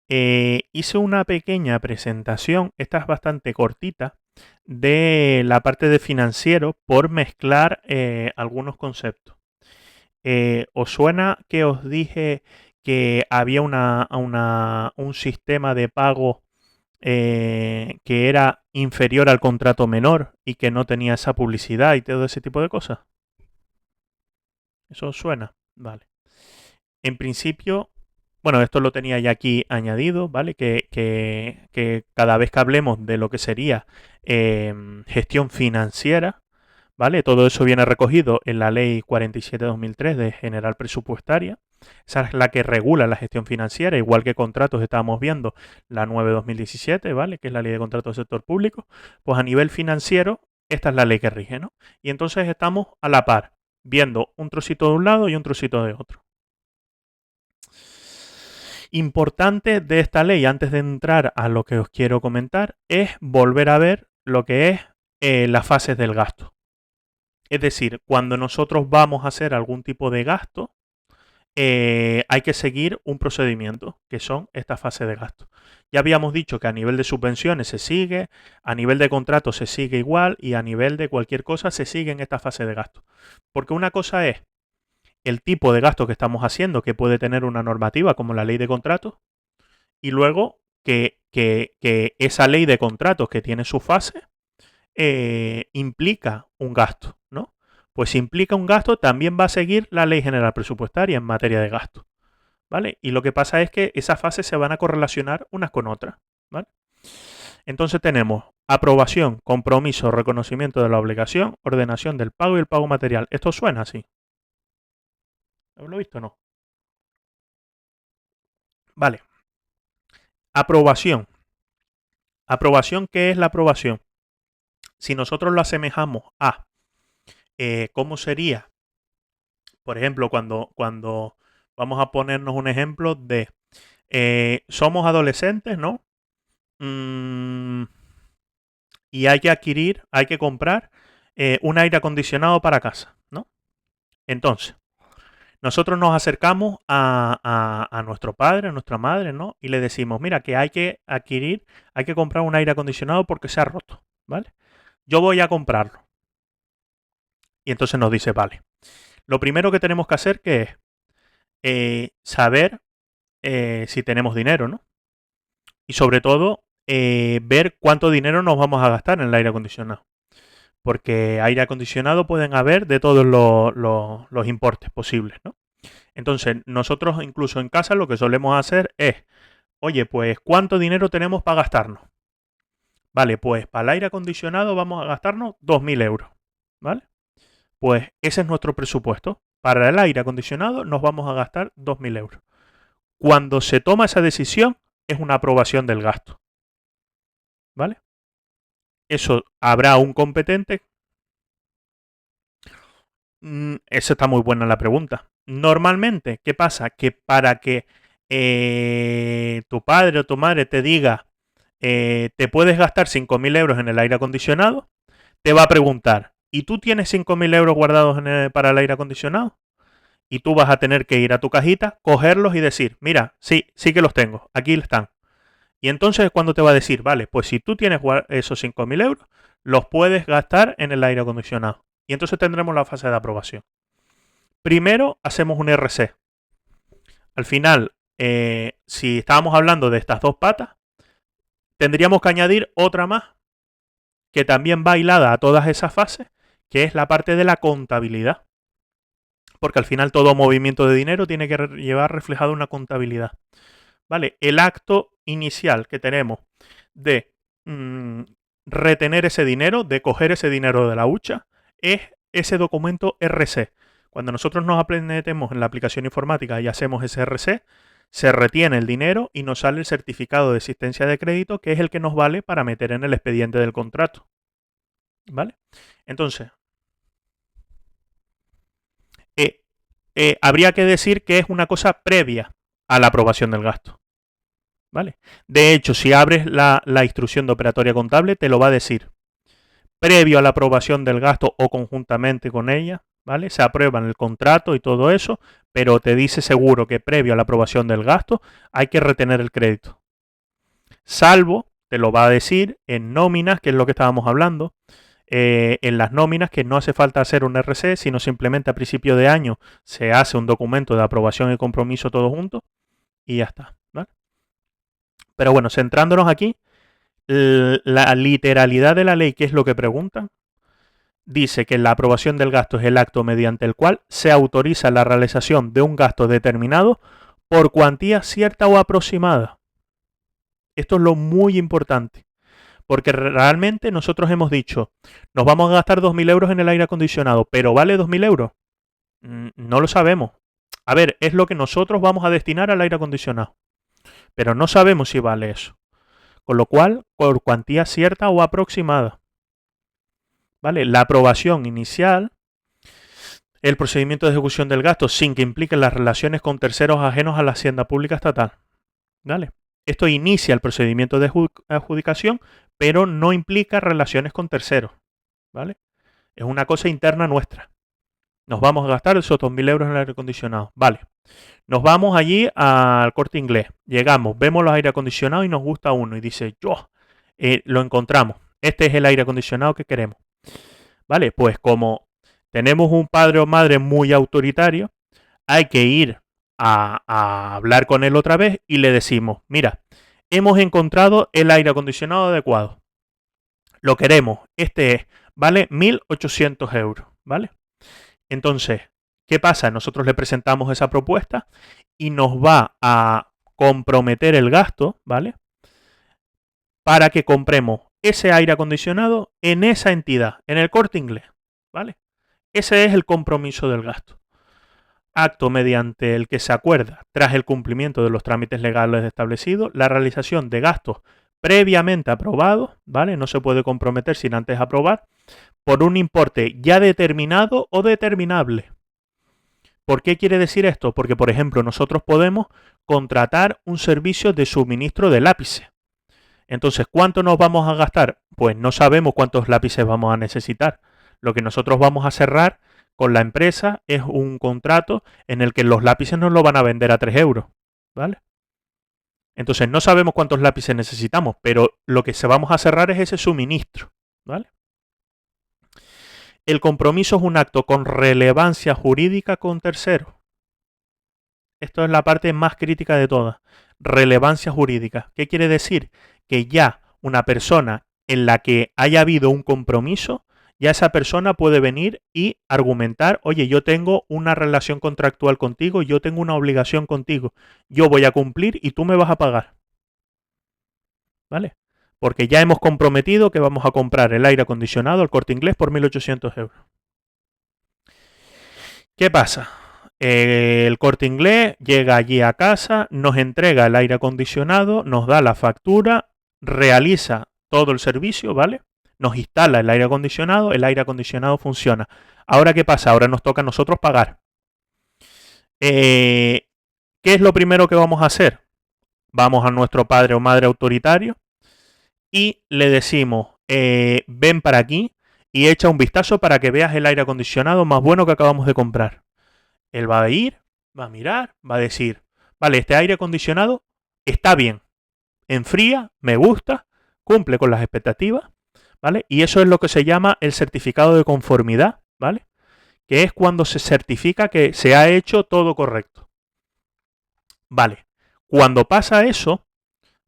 hice una pequeña presentación, esta es bastante cortita, de la parte de financiero por mezclar algunos conceptos. ¿Os suena que os dije que había un sistema de pago que era inferior al contrato menor y que no tenía esa publicidad y todo ese tipo de cosas? ¿Eso os suena? Vale. En principio, bueno, esto lo tenía ya aquí añadido, ¿vale? Que cada vez que hablemos de lo que sería gestión financiera, ¿vale? Todo eso viene recogido en la Ley 47/2003 de General Presupuestaria. Esa es la que regula la gestión financiera, igual que contratos estábamos viendo la 9/2017, ¿vale? Que es la Ley de Contratos del Sector Público. Pues a nivel financiero, esta es la ley que rige, ¿no? Y entonces estamos a la par, viendo un trocito de un lado y un trocito de otro. Importante de esta ley, antes de entrar a lo que os quiero comentar, es volver a ver lo que es las fases del gasto. Es decir, cuando nosotros vamos a hacer algún tipo de gasto, hay que seguir un procedimiento, que son estas fases de gasto. Ya habíamos dicho que a nivel de subvenciones se sigue, a nivel de contratos se sigue igual y a nivel de cualquier cosa se sigue en esta fase de gasto. Porque una cosa es el tipo de gasto que estamos haciendo, que puede tener una normativa como la ley de contratos, y luego que esa ley de contratos que tiene su fase implica un gasto, ¿no? Pues si implica un gasto, también va a seguir la Ley General Presupuestaria en materia de gasto, ¿vale? Y lo que pasa es que esas fases se van a correlacionar unas con otras, ¿vale? Entonces tenemos aprobación, compromiso, reconocimiento de la obligación, ordenación del pago y el pago material. ¿Esto suena así? ¿Lo he visto o no? Vale. Aprobación. ¿Aprobación qué es la aprobación? Si nosotros lo asemejamos a cómo sería, por ejemplo, cuando vamos a ponernos un ejemplo de somos adolescentes, ¿no? Y hay que adquirir, hay que comprar un aire acondicionado para casa, ¿no? Entonces, nosotros nos acercamos a nuestro padre, a nuestra madre, ¿no? Y le decimos, mira, que hay que adquirir, hay que comprar un aire acondicionado porque se ha roto, ¿vale? Yo voy a comprarlo. Y entonces nos dice, vale. Lo primero que tenemos que hacer que es saber si tenemos dinero, ¿no? Y sobre todo, ver cuánto dinero nos vamos a gastar en el aire acondicionado. Porque aire acondicionado pueden haber de todos los importes posibles, ¿no? Entonces, nosotros incluso en casa lo que solemos hacer es, oye, pues, ¿cuánto dinero tenemos para gastarnos? Vale, pues para el aire acondicionado vamos a gastarnos 2.000 euros, ¿vale? Pues ese es nuestro presupuesto. Para el aire acondicionado nos vamos a gastar 2.000 euros. Cuando se toma esa decisión, es una aprobación del gasto, ¿vale? Eso habrá un competente. Esa está muy buena la pregunta. Normalmente, ¿qué pasa? Que para que tu padre o tu madre te diga te puedes gastar 5.000 euros en el aire acondicionado, te va a preguntar, ¿y tú tienes 5.000 euros guardados para el aire acondicionado? Y tú vas a tener que ir a tu cajita, cogerlos y decir, mira, sí, sí que los tengo, aquí están. Y entonces cuando te va a decir, vale, pues si tú tienes esos 5.000 euros, los puedes gastar en el aire acondicionado. Y entonces tendremos la fase de aprobación. Primero hacemos un RC. Al final, si estábamos hablando de estas dos patas, tendríamos que añadir otra más que también va hilada a todas esas fases, que es la parte de la contabilidad. Porque al final todo movimiento de dinero tiene que llevar reflejado una contabilidad. ¿Vale? El acto inicial que tenemos de retener ese dinero, de coger ese dinero de la hucha, es ese documento RC. Cuando nosotros nos metemos en la aplicación informática y hacemos ese RC, se retiene el dinero y nos sale el certificado de existencia de crédito, que es el que nos vale para meter en el expediente del contrato. ¿Vale? Entonces, habría que decir que es una cosa previa a la aprobación del gasto. ¿Vale? De hecho, si abres la instrucción de operatoria contable, te lo va a decir. Previo a la aprobación del gasto o conjuntamente con ella, ¿vale? Se aprueba en el contrato y todo eso, pero te dice seguro que previo a la aprobación del gasto hay que retener el crédito. salvo, te lo va a decir en nóminas, que es lo que estábamos hablando, en las nóminas que no hace falta hacer un RC, sino simplemente a principio de año se hace un documento de aprobación y compromiso todo junto y ya está, ¿vale? Pero bueno, centrándonos aquí, la literalidad de la ley, ¿qué es lo que preguntan? Dice que la aprobación del gasto es el acto mediante el cual se autoriza la realización de un gasto determinado por cuantía cierta o aproximada. Esto es lo muy importante, porque realmente nosotros hemos dicho, nos vamos a gastar 2.000 euros en el aire acondicionado, pero ¿vale 2.000 euros? No lo sabemos. A ver, es lo que nosotros vamos a destinar al aire acondicionado, pero no sabemos si vale eso. Con lo cual, por cuantía cierta o aproximada. ¿Vale? La aprobación inicial, el procedimiento de ejecución del gasto sin que impliquen las relaciones con terceros ajenos a la hacienda pública estatal. ¿Vale? Esto inicia el procedimiento de adjudicación, pero no implica relaciones con terceros. ¿Vale? Es una cosa interna nuestra. Nos vamos a gastar esos 2.000 euros en el aire acondicionado. Vale. Nos vamos allí al Corte Inglés. Llegamos, vemos los aire acondicionados y nos gusta uno. Y dice, lo encontramos. Este es el aire acondicionado que queremos. Vale, pues como tenemos un padre o madre muy autoritario, hay que ir a hablar con él otra vez y le decimos, mira, hemos encontrado el aire acondicionado adecuado. Lo queremos. Este es, vale 1.800 euros, ¿vale? Entonces, ¿qué pasa? Nosotros le presentamos esa propuesta y nos va a comprometer el gasto, ¿vale? Para que compremos ese aire acondicionado en esa entidad, en el Corte Inglés, ¿vale? Ese es el compromiso del gasto. Acto mediante el que se acuerda, tras el cumplimiento de los trámites legales establecidos, la realización de gastos previamente aprobados, ¿vale? No se puede comprometer sin antes aprobar, por un importe ya determinado o determinable. ¿Por qué quiere decir esto? Porque, por ejemplo, nosotros podemos contratar un servicio de suministro de lápices. Entonces, ¿cuánto nos vamos a gastar? Pues no sabemos cuántos lápices vamos a necesitar. Lo que nosotros vamos a cerrar con la empresa es un contrato en el que los lápices nos lo van a vender a 3 euros, ¿vale? Entonces, no sabemos cuántos lápices necesitamos, pero lo que se vamos a cerrar es ese suministro, ¿vale? El compromiso es un acto con relevancia jurídica con terceros. Esto es la parte más crítica de todas. Relevancia jurídica. ¿Qué quiere decir? Que ya una persona en la que haya habido un compromiso, ya esa persona puede venir y argumentar, oye, yo tengo una relación contractual contigo, yo tengo una obligación contigo, yo voy a cumplir y tú me vas a pagar. ¿Vale? Porque ya hemos comprometido que vamos a comprar el aire acondicionado al Corte Inglés por 1.800 euros. ¿Qué pasa? El Corte Inglés llega allí a casa, nos entrega el aire acondicionado, nos da la factura, realiza todo el servicio, ¿vale? Nos instala el aire acondicionado funciona. Ahora, ¿qué pasa? Ahora nos toca a nosotros pagar. ¿Qué es lo primero que vamos a hacer? Vamos a nuestro padre o madre autoritario y le decimos, ven para aquí y echa un vistazo para que veas el aire acondicionado más bueno que acabamos de comprar. Él va a ir, va a mirar, va a decir, vale, este aire acondicionado está bien, enfría, me gusta, cumple con las expectativas, ¿vale? Y eso es lo que se llama el certificado de conformidad, ¿vale? Que es cuando se certifica que se ha hecho todo correcto. Vale, cuando pasa eso,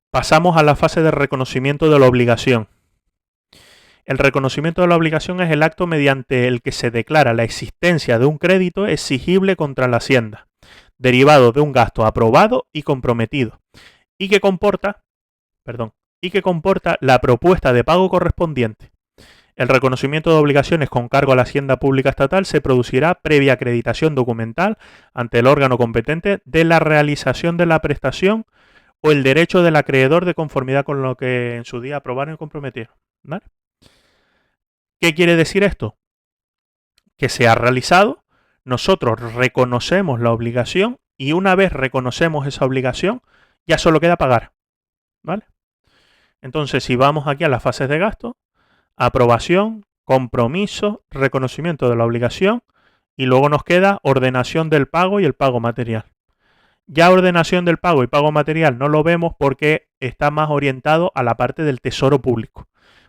pasamos a la fase de reconocimiento de la obligación. El reconocimiento de la obligación es el acto mediante el que se declara la existencia de un crédito exigible contra la Hacienda, derivado de un gasto aprobado y comprometido, y que comporta la propuesta de pago correspondiente. El reconocimiento de obligaciones con cargo a la Hacienda Pública Estatal se producirá previa acreditación documental ante el órgano competente de la realización de la prestación o el derecho del acreedor de conformidad con lo que en su día aprobaron y comprometieron, ¿vale? ¿Qué quiere decir esto? Que se ha realizado, nosotros reconocemos la obligación y una vez reconocemos esa obligación, ya solo queda pagar, ¿vale? Entonces, si vamos aquí a las fases de gasto, aprobación, compromiso, reconocimiento de la obligación y luego nos queda ordenación del pago y el pago material. Ya ordenación del pago y pago material no lo vemos porque está más orientado a la parte del tesoro público.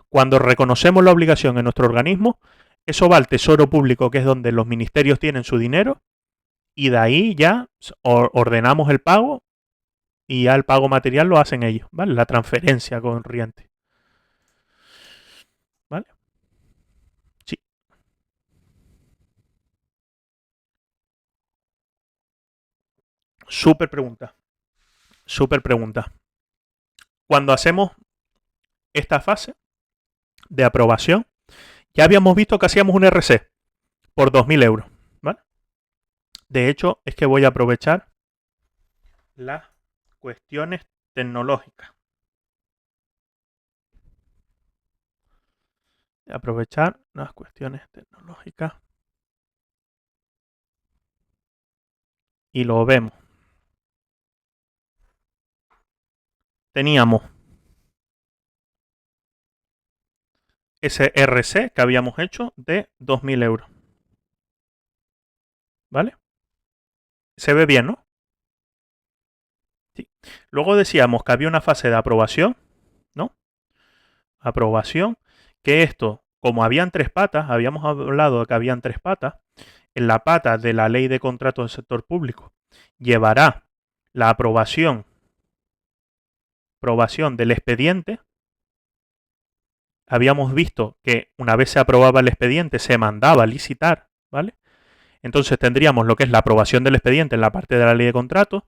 Cuando reconocemos la obligación en nuestro organismo, eso va al tesoro público, que es donde los ministerios tienen su dinero, y de ahí ya ordenamos el pago y ya el pago material lo hacen ellos, ¿vale? La transferencia corriente. ¿Vale? Sí. Súper pregunta. Súper pregunta. Cuando hacemos esta fase de aprobación, ya habíamos visto que hacíamos un RC por 2.000 euros. ¿Vale? De hecho, es que voy a aprovechar las cuestiones tecnológicas. Aprovechar las cuestiones tecnológicas. Y lo vemos. Teníamos ese RC que habíamos hecho de 2.000 euros. ¿Vale? Se ve bien, ¿no? Sí. Luego decíamos que había una fase de aprobación, ¿no? Aprobación, que esto, como habían tres patas, habíamos hablado de que habían tres patas, en la pata de la ley de contratos del sector público llevará la aprobación del expediente. Habíamos visto que una vez se aprobaba el expediente se mandaba a licitar, ¿vale? Entonces tendríamos lo que es la aprobación del expediente en la parte de la ley de contratos.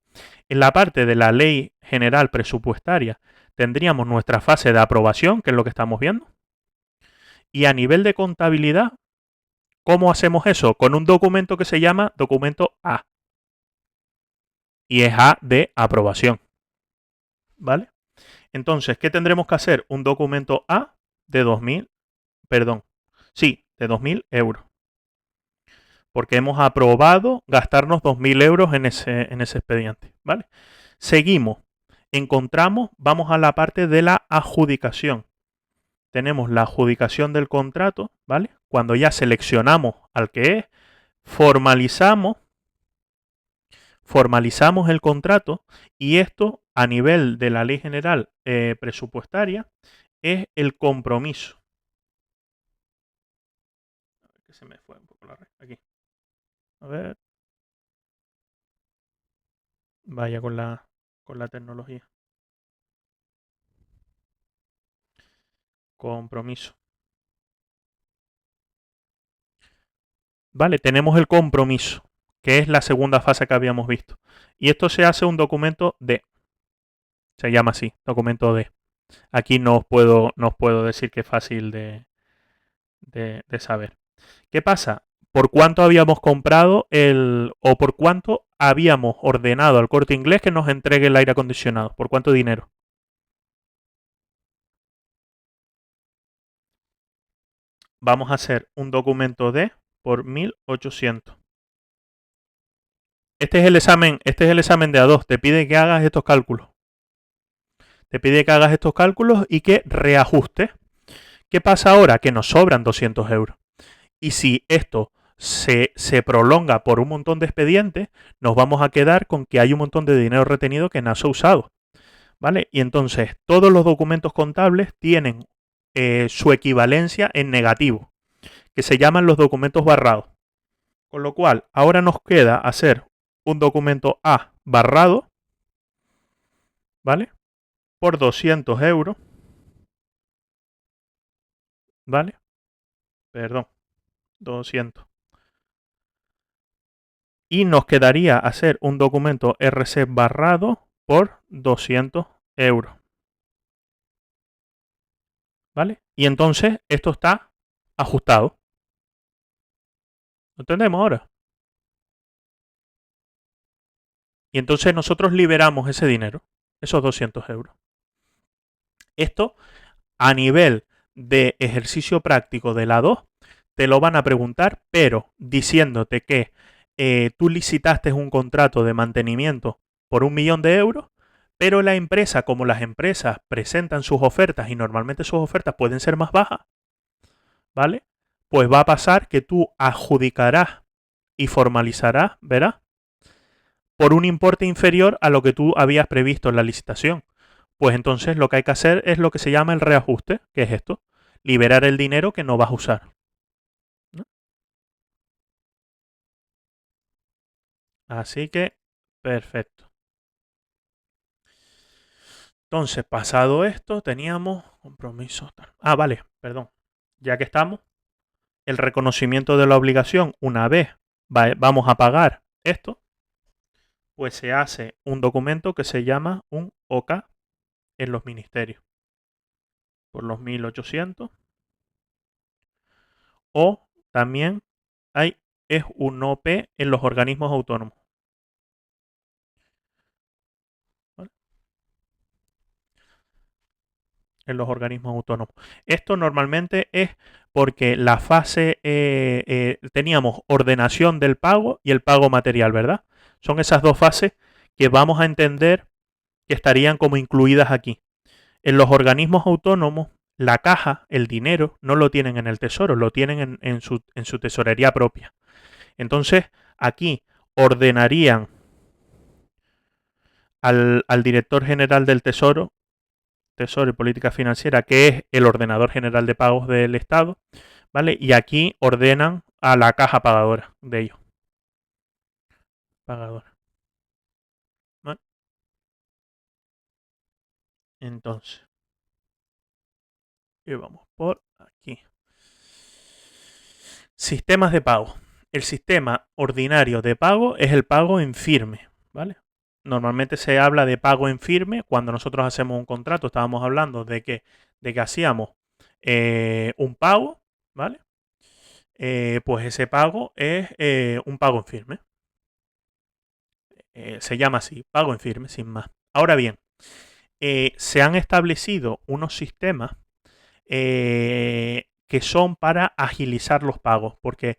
En la parte de la ley general presupuestaria tendríamos nuestra fase de aprobación, que es lo que estamos viendo. Y a nivel de contabilidad, ¿cómo hacemos eso? Con un documento que se llama documento A. Y es A de aprobación. ¿Vale? Entonces, ¿qué tendremos que hacer? Un documento A de 2.000, perdón, sí, de 2.000 euros. Porque hemos aprobado gastarnos 2.000 euros en ese expediente. ¿Vale? Seguimos. Encontramos, vamos a la parte de la adjudicación. Tenemos la adjudicación del contrato, ¿vale? Cuando ya seleccionamos al que es, formalizamos el contrato y esto a nivel de la ley general presupuestaria es el compromiso. A ver, que se me fue un poco la red. Aquí. A ver. Vaya con la tecnología. Compromiso. Vale, tenemos el compromiso, que es la segunda fase que habíamos visto. Y esto se hace un documento D. Se llama así, documento D. Aquí no os puedo decir que es fácil de saber. ¿Qué pasa? ¿Por cuánto habíamos comprado o por cuánto habíamos ordenado al Corte Inglés que nos entregue el aire acondicionado? ¿Por cuánto dinero? Vamos a hacer un documento D por 1.800. Este es el examen de A2. Te pide que hagas estos cálculos. Y que reajustes. ¿Qué pasa ahora? Que nos sobran 200 euros. Y si esto se prolonga por un montón de expedientes, nos vamos a quedar con que hay un montón de dinero retenido que no se ha usado. ¿Vale? Y entonces todos los documentos contables tienen su equivalencia en negativo, que se llaman los documentos barrados. Con lo cual, ahora nos queda hacer un documento A barrado, ¿vale? Por 200 euros, ¿vale? Perdón, 200. Y nos quedaría hacer un documento RC barrado por 200 euros. ¿Vale? Y entonces esto está ajustado. ¿Lo entendemos ahora? Y entonces nosotros liberamos ese dinero, esos 200 euros. Esto a nivel de ejercicio práctico de la 2 te lo van a preguntar, pero diciéndote que tú licitaste un contrato de mantenimiento por 1.000.000 de euros, pero la empresa, como las empresas presentan sus ofertas y normalmente sus ofertas pueden ser más bajas, ¿vale? Pues va a pasar que tú adjudicarás y formalizarás, ¿verás? por un importe inferior a lo que tú habías previsto en la licitación. Pues entonces lo que hay que hacer es lo que se llama el reajuste, que es esto, liberar el dinero que no vas a usar, ¿no? Así que, perfecto. Entonces, pasado esto, teníamos compromisos. Ah, vale, perdón. Ya que estamos, el reconocimiento de la obligación, una vez vamos a pagar esto, pues se hace un documento que se llama un OK en los ministerios, por los 1800. O también es un OP en los organismos autónomos, ¿vale? En los organismos autónomos. Esto normalmente es porque la fase, teníamos ordenación del pago y el pago material, ¿verdad? Son esas dos fases que vamos a entender que estarían como incluidas aquí. En los organismos autónomos, la caja, el dinero, no lo tienen en el tesoro, lo tienen en su tesorería propia. Entonces, aquí ordenarían al director general del Tesoro y Política Financiera, que es el ordenador general de pagos del Estado, ¿vale? Y aquí ordenan a la caja pagadora de ellos. Pagadora. ¿Vale? Entonces, y vamos por aquí. Sistemas de pago. El sistema ordinario de pago es el pago en firme, ¿vale? Normalmente se habla de pago en firme cuando nosotros hacemos un contrato. Estábamos hablando de que hacíamos un pago, ¿vale? Pues ese pago es un pago en firme. Se llama así, pago en firme, sin más. Ahora bien, se han establecido unos sistemas que son para agilizar los pagos, porque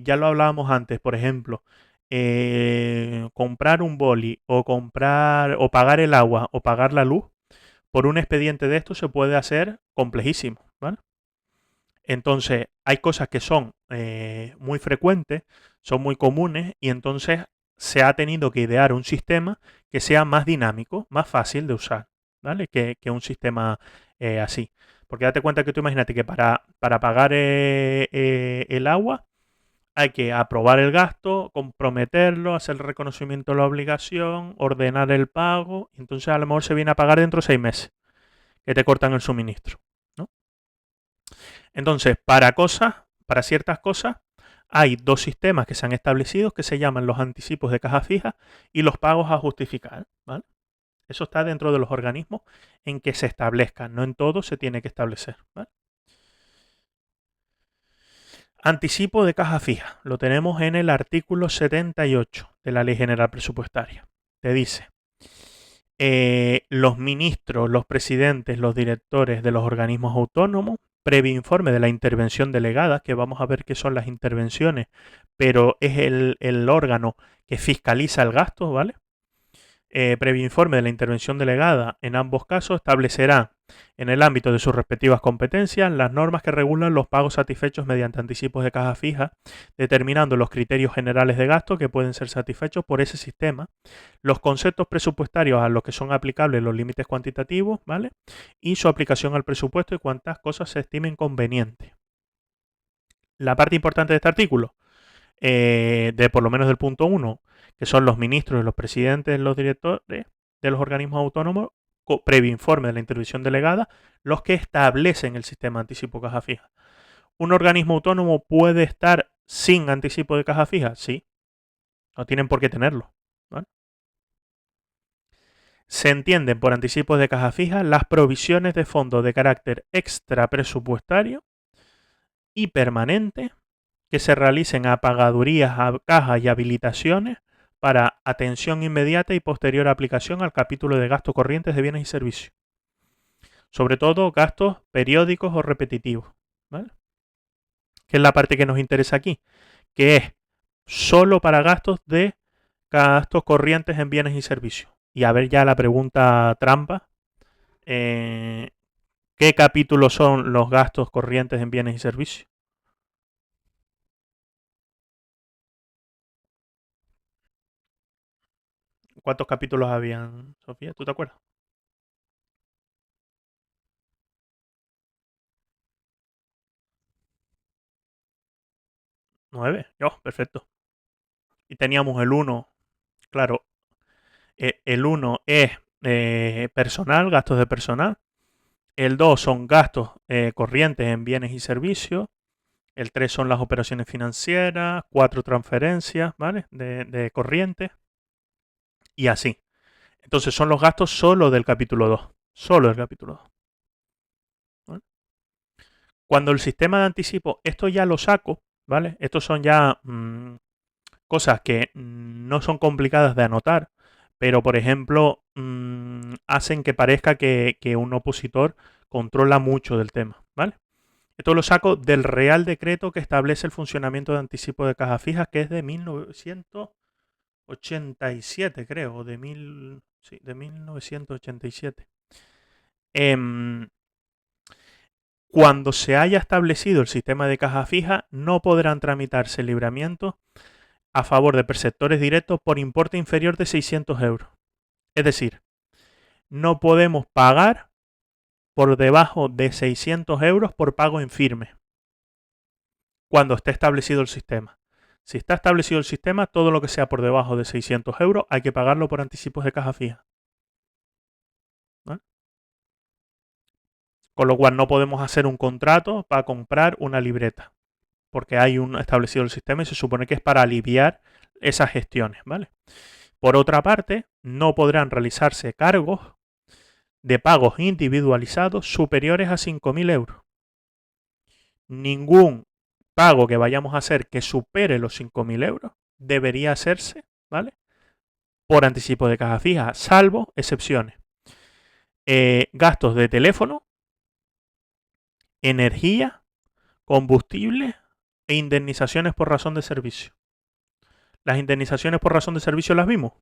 ya lo hablábamos antes, por ejemplo, comprar un boli o pagar el agua o pagar la luz por un expediente de esto se puede hacer complejísimo, ¿vale? Entonces, hay cosas que son muy frecuentes, son muy comunes y entonces se ha tenido que idear un sistema que sea más dinámico, más fácil de usar, ¿vale? Que un sistema así. Porque date cuenta que tú imagínate que para pagar el agua hay que aprobar el gasto, comprometerlo, hacer el reconocimiento de la obligación, ordenar el pago, y entonces a lo mejor se viene a pagar dentro de 6 meses que te cortan el suministro, ¿no? Entonces, para ciertas cosas, hay dos sistemas que se han establecido que se llaman los anticipos de caja fija y los pagos a justificar, ¿vale? Eso está dentro de los organismos en que se establezcan, no en todo se tiene que establecer, ¿vale? Anticipo de caja fija, lo tenemos en el artículo 78 de la Ley General Presupuestaria. Te dice, los ministros, los presidentes, los directores de los organismos autónomos, previo informe de la intervención delegada, que vamos a ver qué son las intervenciones, pero es el órgano que fiscaliza el gasto, ¿vale? Previo informe de la intervención delegada en ambos casos establecerá en el ámbito de sus respectivas competencias las normas que regulan los pagos satisfechos mediante anticipos de caja fija, determinando los criterios generales de gasto que pueden ser satisfechos por ese sistema, los conceptos presupuestarios a los que son aplicables los límites cuantitativos, ¿vale? Y su aplicación al presupuesto y cuántas cosas se estimen convenientes. La parte importante de este artículo, de por lo menos del punto 1, que son los ministros, los presidentes, los directores de los organismos autónomos, previo informe de la intervención delegada, los que establecen el sistema de anticipo de caja fija. ¿Un organismo autónomo puede estar sin anticipo de caja fija? Sí, no tienen por qué tenerlo, ¿vale? Se entienden por anticipos de caja fija las provisiones de fondos de carácter extra presupuestario y permanente que se realicen a pagadurías a cajas y habilitaciones para atención inmediata y posterior aplicación al capítulo de gastos corrientes de bienes y servicios. Sobre todo gastos periódicos o repetitivos, ¿vale? Que es la parte que nos interesa aquí, que es solo para gastos corrientes en bienes y servicios. Y a ver ya la pregunta trampa. ¿Qué capítulos son los gastos corrientes en bienes y servicios? ¿Cuántos capítulos habían, Sofía? ¿Tú te acuerdas? 9. Yo, perfecto. Y teníamos el uno, claro, el uno es personal, gastos de personal. El 2 son gastos corrientes en bienes y servicios. El 3 son las operaciones financieras. 4 transferencias, ¿vale? De corriente. Y así. Entonces son los gastos solo del capítulo 2. Solo del capítulo 2. ¿Vale? Cuando el sistema de anticipo, esto ya lo saco, ¿vale? Estos son ya cosas que no son complicadas de anotar, pero por ejemplo hacen que parezca que un opositor controla mucho del tema, ¿vale? Esto lo saco del Real Decreto que establece el funcionamiento de anticipo de cajas fijas, que es de 1987, creo, sí, de 1987. Cuando se haya establecido el sistema de caja fija, no podrán tramitarse libramientos a favor de perceptores directos por importe inferior de 600 euros. Es decir, no podemos pagar por debajo de 600 euros por pago en firme cuando esté establecido el sistema. Si está establecido el sistema, todo lo que sea por debajo de 600 euros hay que pagarlo por anticipos de caja fija. ¿Vale? Con lo cual no podemos hacer un contrato para comprar una libreta, porque hay un establecido el sistema y se supone que es para aliviar esas gestiones, ¿vale? Por otra parte, no podrán realizarse cargos de pagos individualizados superiores a 5.000 euros. Ningún pago que vayamos a hacer que supere los 5.000 euros debería hacerse, ¿vale? Por anticipo de caja fija, salvo excepciones. Gastos de teléfono, energía, combustible e indemnizaciones por razón de servicio. Las indemnizaciones por razón de servicio las vimos.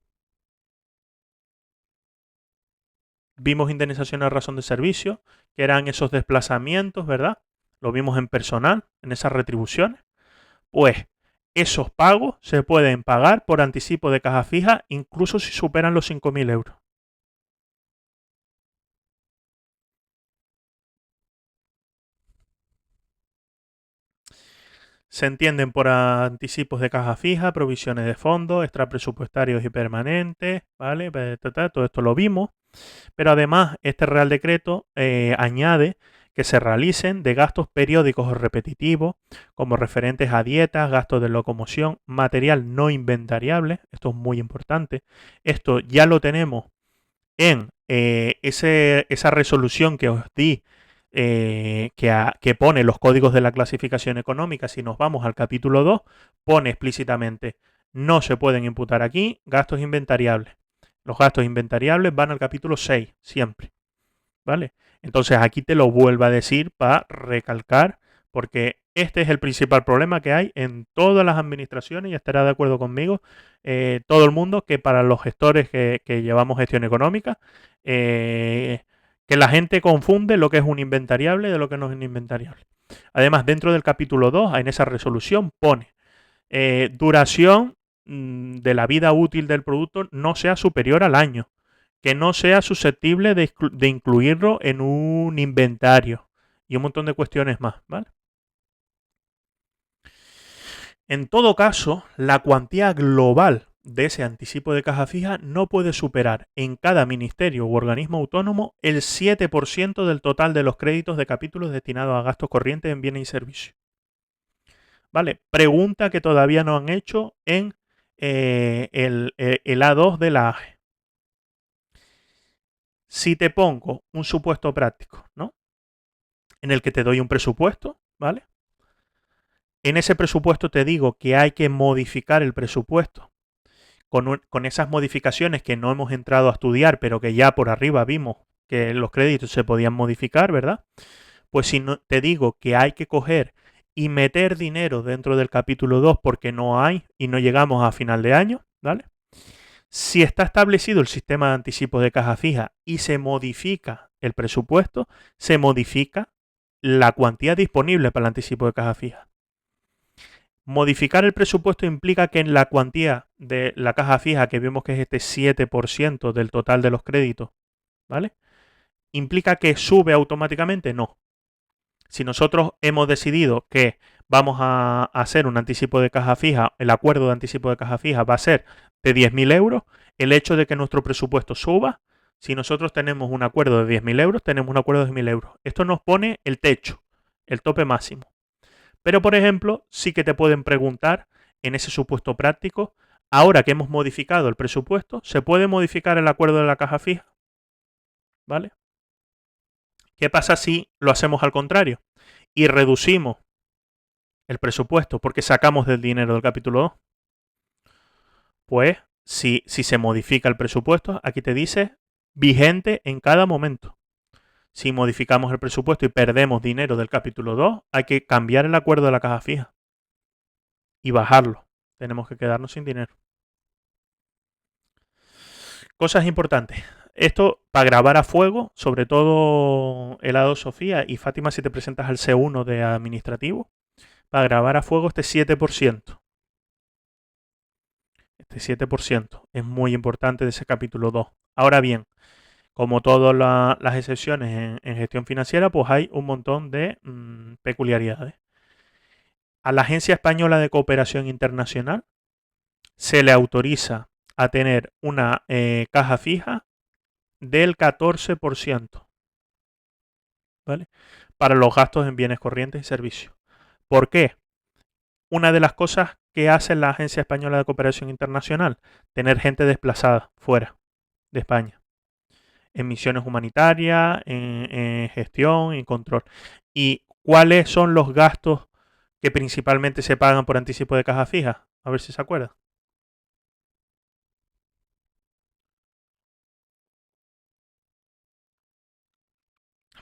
Vimos indemnizaciones de razón de servicio, que eran esos desplazamientos, ¿verdad? Lo vimos en personal, en esas retribuciones. Pues esos pagos se pueden pagar por anticipo de caja fija, incluso si superan los 5.000 euros. Se entienden por anticipos de caja fija, provisiones de fondos, extrapresupuestarios y permanentes, ¿vale? Todo esto lo vimos. Pero además, este Real Decreto añade que se realicen de gastos periódicos o repetitivos, como referentes a dietas, gastos de locomoción, material no inventariable. Esto es muy importante. Esto ya lo tenemos en esa resolución que os di, que pone los códigos de la clasificación económica. Si nos vamos al capítulo 2, pone explícitamente: no se pueden imputar aquí gastos inventariables. Los gastos inventariables van al capítulo 6, siempre. ¿Vale? Entonces aquí te lo vuelvo a decir para recalcar, porque este es el principal problema que hay en todas las administraciones, y estará de acuerdo conmigo todo el mundo, que para los gestores que llevamos gestión económica, que la gente confunde lo que es un inventariable de lo que no es un inventariable. Además, dentro del capítulo 2, en esa resolución pone duración de la vida útil del producto no sea superior al año, que no sea susceptible de incluirlo en un inventario y un montón de cuestiones más, ¿vale? En todo caso, la cuantía global de ese anticipo de caja fija no puede superar en cada ministerio u organismo autónomo el 7% del total de los créditos de capítulos destinados a gastos corrientes en bienes y servicios. ¿Vale? Pregunta que todavía no han hecho en el A2 de la AGE. Si te pongo un supuesto práctico, ¿no? En el que te doy un presupuesto, ¿vale? En ese presupuesto te digo que hay que modificar el presupuesto con esas modificaciones que no hemos entrado a estudiar, pero que ya por arriba vimos que los créditos se podían modificar, ¿verdad? Pues si no, te digo que hay que coger y meter dinero dentro del capítulo 2 porque no hay y no llegamos a final de año, ¿vale? Si está establecido el sistema de anticipo de caja fija y se modifica el presupuesto, se modifica la cuantía disponible para el anticipo de caja fija. Modificar el presupuesto implica que en la cuantía de la caja fija, que vemos que es este 7% del total de los créditos, ¿vale? ¿Implica que sube automáticamente? No. Si nosotros hemos decidido que vamos a hacer un anticipo de caja fija, el acuerdo de anticipo de caja fija va a ser de 10.000 euros, el hecho de que nuestro presupuesto suba, si nosotros tenemos un acuerdo de 10.000 euros, tenemos un acuerdo de 10.000 euros. Esto nos pone el techo, el tope máximo. Pero, por ejemplo, sí que te pueden preguntar en ese supuesto práctico, ahora que hemos modificado el presupuesto, ¿se puede modificar el acuerdo de la caja fija? ¿Vale? ¿Qué pasa si lo hacemos al contrario y reducimos el presupuesto porque sacamos del dinero del capítulo 2? Pues si se modifica el presupuesto, aquí te dice vigente en cada momento. Si modificamos el presupuesto y perdemos dinero del capítulo 2, hay que cambiar el acuerdo de la caja fija y bajarlo. Tenemos que quedarnos sin dinero. Cosas importantes. Esto para grabar a fuego, sobre todo Helado Sofía y Fátima si te presentas al C1 de administrativo, para grabar a fuego este 7%. Este 7% es muy importante de ese capítulo 2. Ahora bien, como todas las excepciones en gestión financiera, pues hay un montón de peculiaridades. A la Agencia Española de Cooperación Internacional se le autoriza a tener una caja fija del 14%, ¿vale? Para los gastos en bienes corrientes y servicios. ¿Por qué? Una de las cosas que hace la Agencia Española de Cooperación Internacional, tener gente desplazada fuera de España, en misiones humanitarias, en gestión y control. ¿Y cuáles son los gastos que principalmente se pagan por anticipo de caja fija? A ver si se acuerda.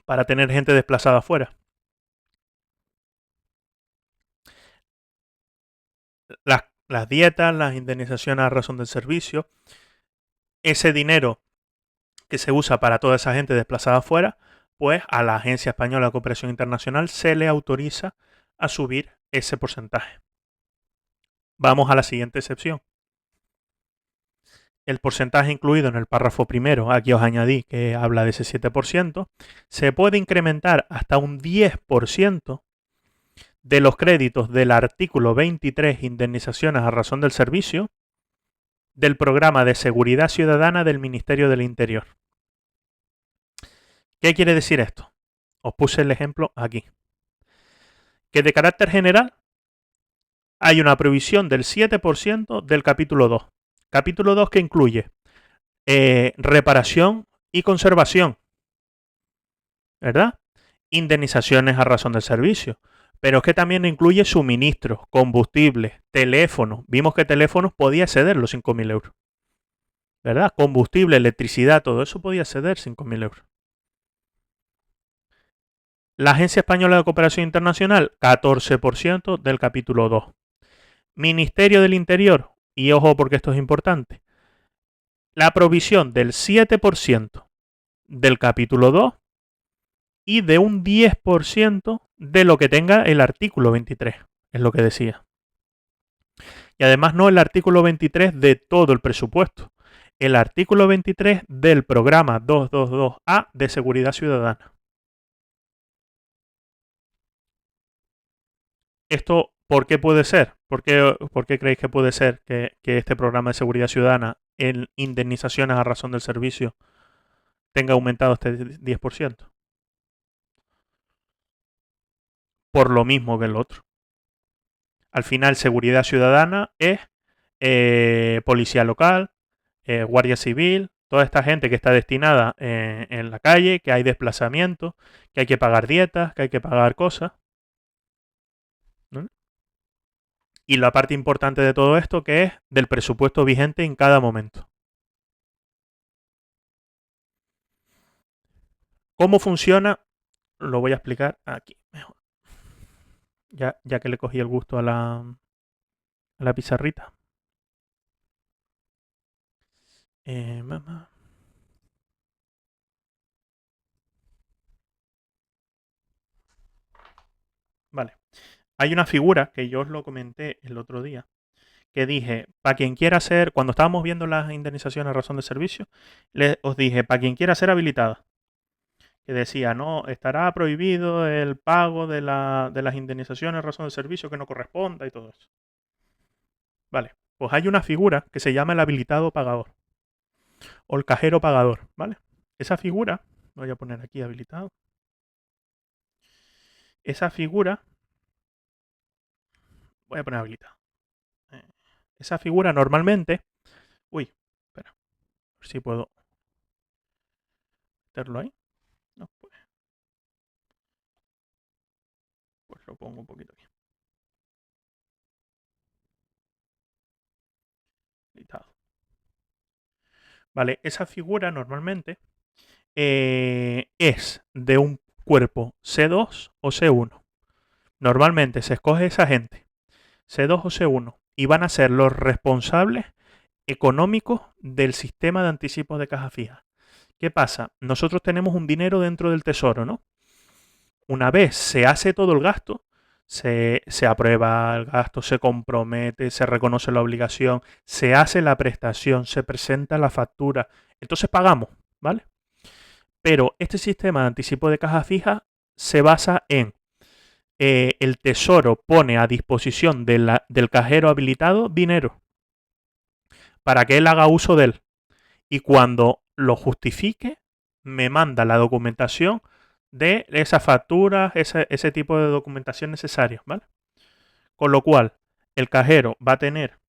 Para tener gente desplazada afuera. Las dietas, las indemnizaciones a razón del servicio, ese dinero que se usa para toda esa gente desplazada afuera, pues a la Agencia Española de Cooperación Internacional se le autoriza a subir ese porcentaje. Vamos a la siguiente excepción. El porcentaje incluido en el párrafo primero, aquí os añadí que habla de ese 7%, se puede incrementar hasta un 10% de los créditos del artículo 23, indemnizaciones a razón del servicio, del programa de seguridad ciudadana del Ministerio del Interior. ¿Qué quiere decir esto? Os puse el ejemplo aquí. Que de carácter general hay una provisión del 7% del capítulo 2. Capítulo 2 que incluye reparación y conservación, ¿verdad? Indemnizaciones a razón del servicio. Pero es que también incluye suministros, combustibles, teléfonos. Vimos que teléfonos podía ceder los 5.000 euros. ¿Verdad? Combustible, electricidad, todo eso podía ceder 5.000 euros. La Agencia Española de Cooperación Internacional, 14% del capítulo 2. Ministerio del Interior, y ojo porque esto es importante, la provisión del 7% del capítulo 2 y de un 10% de lo que tenga el artículo 23, es lo que decía. Y además no el artículo 23 de todo el presupuesto, el artículo 23 del programa 222A de Seguridad Ciudadana. Esto, ¿por qué puede ser? ¿Por qué creéis que puede ser que este programa de seguridad ciudadana en indemnizaciones a razón del servicio tenga aumentado este 10%? Por lo mismo que el otro. Al final, seguridad ciudadana es policía local, guardia civil, toda esta gente que está destinada en la calle, que hay desplazamiento, que hay que pagar dietas, que hay que pagar cosas, ¿no? Y la parte importante de todo esto que es del presupuesto vigente en cada momento. ¿Cómo funciona? Lo voy a explicar aquí mejor. Ya que le cogí el gusto a la pizarrita. Mamá. Vale. Hay una figura que yo os lo comenté el otro día, que dije, para quien quiera ser, cuando estábamos viendo las indemnizaciones a razón de servicio, os dije, para quien quiera ser habilitada, que decía, no, estará prohibido el pago de las indemnizaciones a razón de servicio que no corresponda y todo eso. Vale, pues hay una figura que se llama el habilitado pagador o el cajero pagador, ¿vale? Esa figura, voy a poner aquí habilitado, esa figura, voy a poner habilitado. Eh, Esa figura normalmente, uy, espera, a ver si puedo meterlo ahí. No, pues lo pongo un poquito aquí. Habilitado. Vale, esa figura normalmente es de un cuerpo C2 o C1. Normalmente se escoge esa gente, C2 o C1, y van a ser los responsables económicos del sistema de anticipos de caja fija. ¿Qué pasa? Nosotros tenemos un dinero dentro del tesoro, ¿no? Una vez se hace todo el gasto, se aprueba el gasto, se compromete, se reconoce la obligación, se hace la prestación, se presenta la factura, entonces pagamos, ¿vale? Pero este sistema de anticipo de caja fija se basa en el tesoro pone a disposición del cajero habilitado dinero para que él haga uso de él. Y cuando lo justifique, me manda la documentación de esas facturas, ese tipo de documentación necesaria, ¿vale? Con lo cual, el cajero va a tener,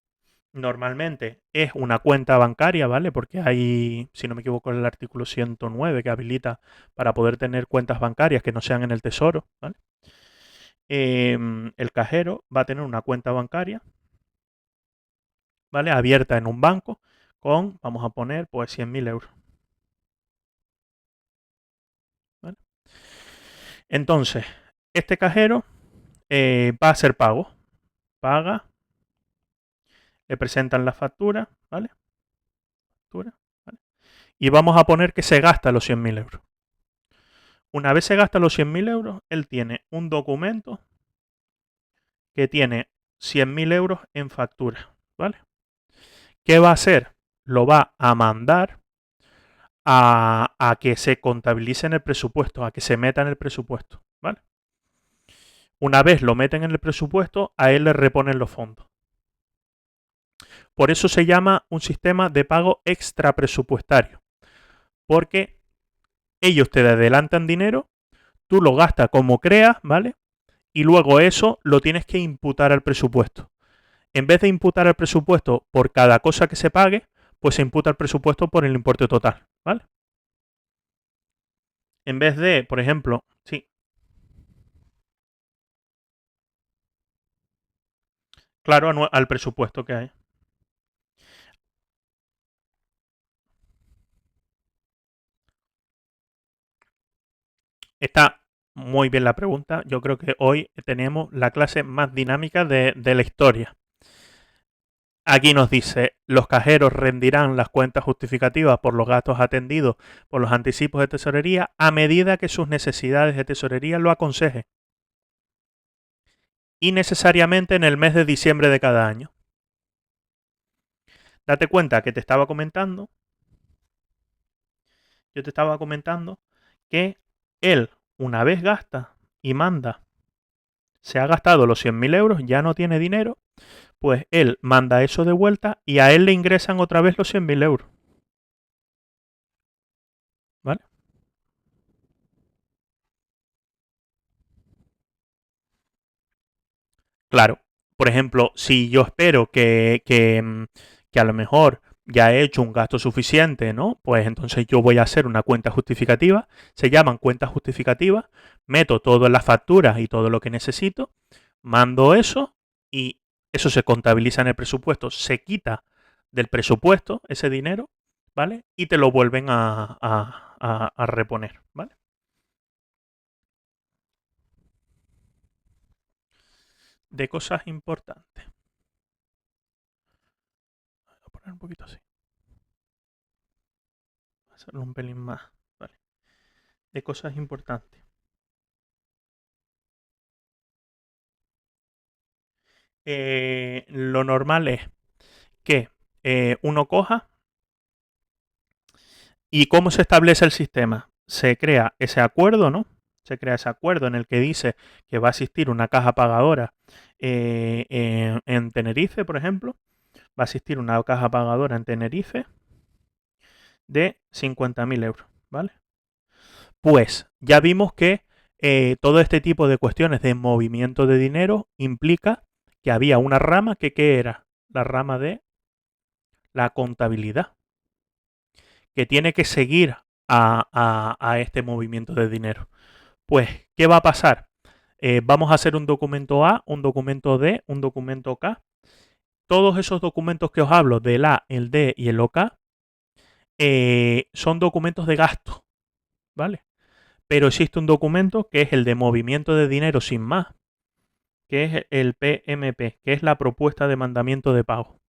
normalmente es una cuenta bancaria, ¿vale? Porque hay, si no me equivoco, el artículo 109 que habilita para poder tener cuentas bancarias que no sean en el tesoro, ¿vale? El cajero va a tener una cuenta bancaria, ¿vale? Abierta en un banco con, vamos a poner, pues 100.000 euros, ¿vale? Entonces, este cajero va a hacer pago. Paga, le presentan la factura, ¿vale? Factura, ¿vale? Y vamos a poner que se gasta los 100.000 euros. Una vez se gasta los 100.000 euros, él tiene un documento que tiene 100.000 euros en factura, ¿vale? ¿Qué va a hacer? Lo va a mandar a que se contabilice en el presupuesto, a que se meta en el presupuesto, ¿vale? Una vez lo meten en el presupuesto, a él le reponen los fondos. Por eso se llama un sistema de pago extra presupuestario, porque ellos te adelantan dinero, tú lo gastas como creas, ¿vale? Y luego eso lo tienes que imputar al presupuesto. En vez de imputar al presupuesto por cada cosa que se pague, pues se imputa al presupuesto por el importe total, ¿vale? En vez de, por ejemplo, sí, claro, al presupuesto que hay. Está muy bien la pregunta. Yo creo que hoy tenemos la clase más dinámica de la historia. Aquí nos dice, los cajeros rendirán las cuentas justificativas por los gastos atendidos por los anticipos de tesorería a medida que sus necesidades de tesorería lo aconsejen. Y necesariamente en el mes de diciembre de cada año. Date cuenta que yo te estaba comentando que él, una vez gasta y manda, se ha gastado los 100.000 euros, ya no tiene dinero, pues él manda eso de vuelta y a él le ingresan otra vez los 100.000 euros. ¿Vale? Claro. Por ejemplo, si yo espero que a lo mejor ya he hecho un gasto suficiente, ¿no? Pues entonces yo voy a hacer una cuenta justificativa. Se llaman cuentas justificativas. Meto todo en las facturas y todo lo que necesito. Mando eso y eso se contabiliza en el presupuesto. Se quita del presupuesto ese dinero, ¿vale? Y te lo vuelven a reponer, ¿vale? De cosas importantes. Voy a poner un poquito así. Hacerlo un pelín más. Vale. De cosas importantes. lo normal es que uno coja. ¿Y cómo se establece el sistema? Se crea ese acuerdo, ¿no? Se crea ese acuerdo en el que dice que va a existir una caja pagadora en Tenerife, por ejemplo. Va a existir una caja pagadora en Tenerife de 50.000 euros, ¿vale? Pues ya vimos que todo este tipo de cuestiones de movimiento de dinero implica que había una rama que ¿qué era? La rama de la contabilidad, que tiene que seguir a este movimiento de dinero. Pues, ¿qué va a pasar? Vamos a hacer un documento A, un documento D, un documento K. Todos esos documentos que os hablo del A, el D y el OK son documentos de gasto, ¿vale? Pero existe un documento que es el de movimiento de dinero sin más, que es el PMP, que es la propuesta de mandamiento de pago.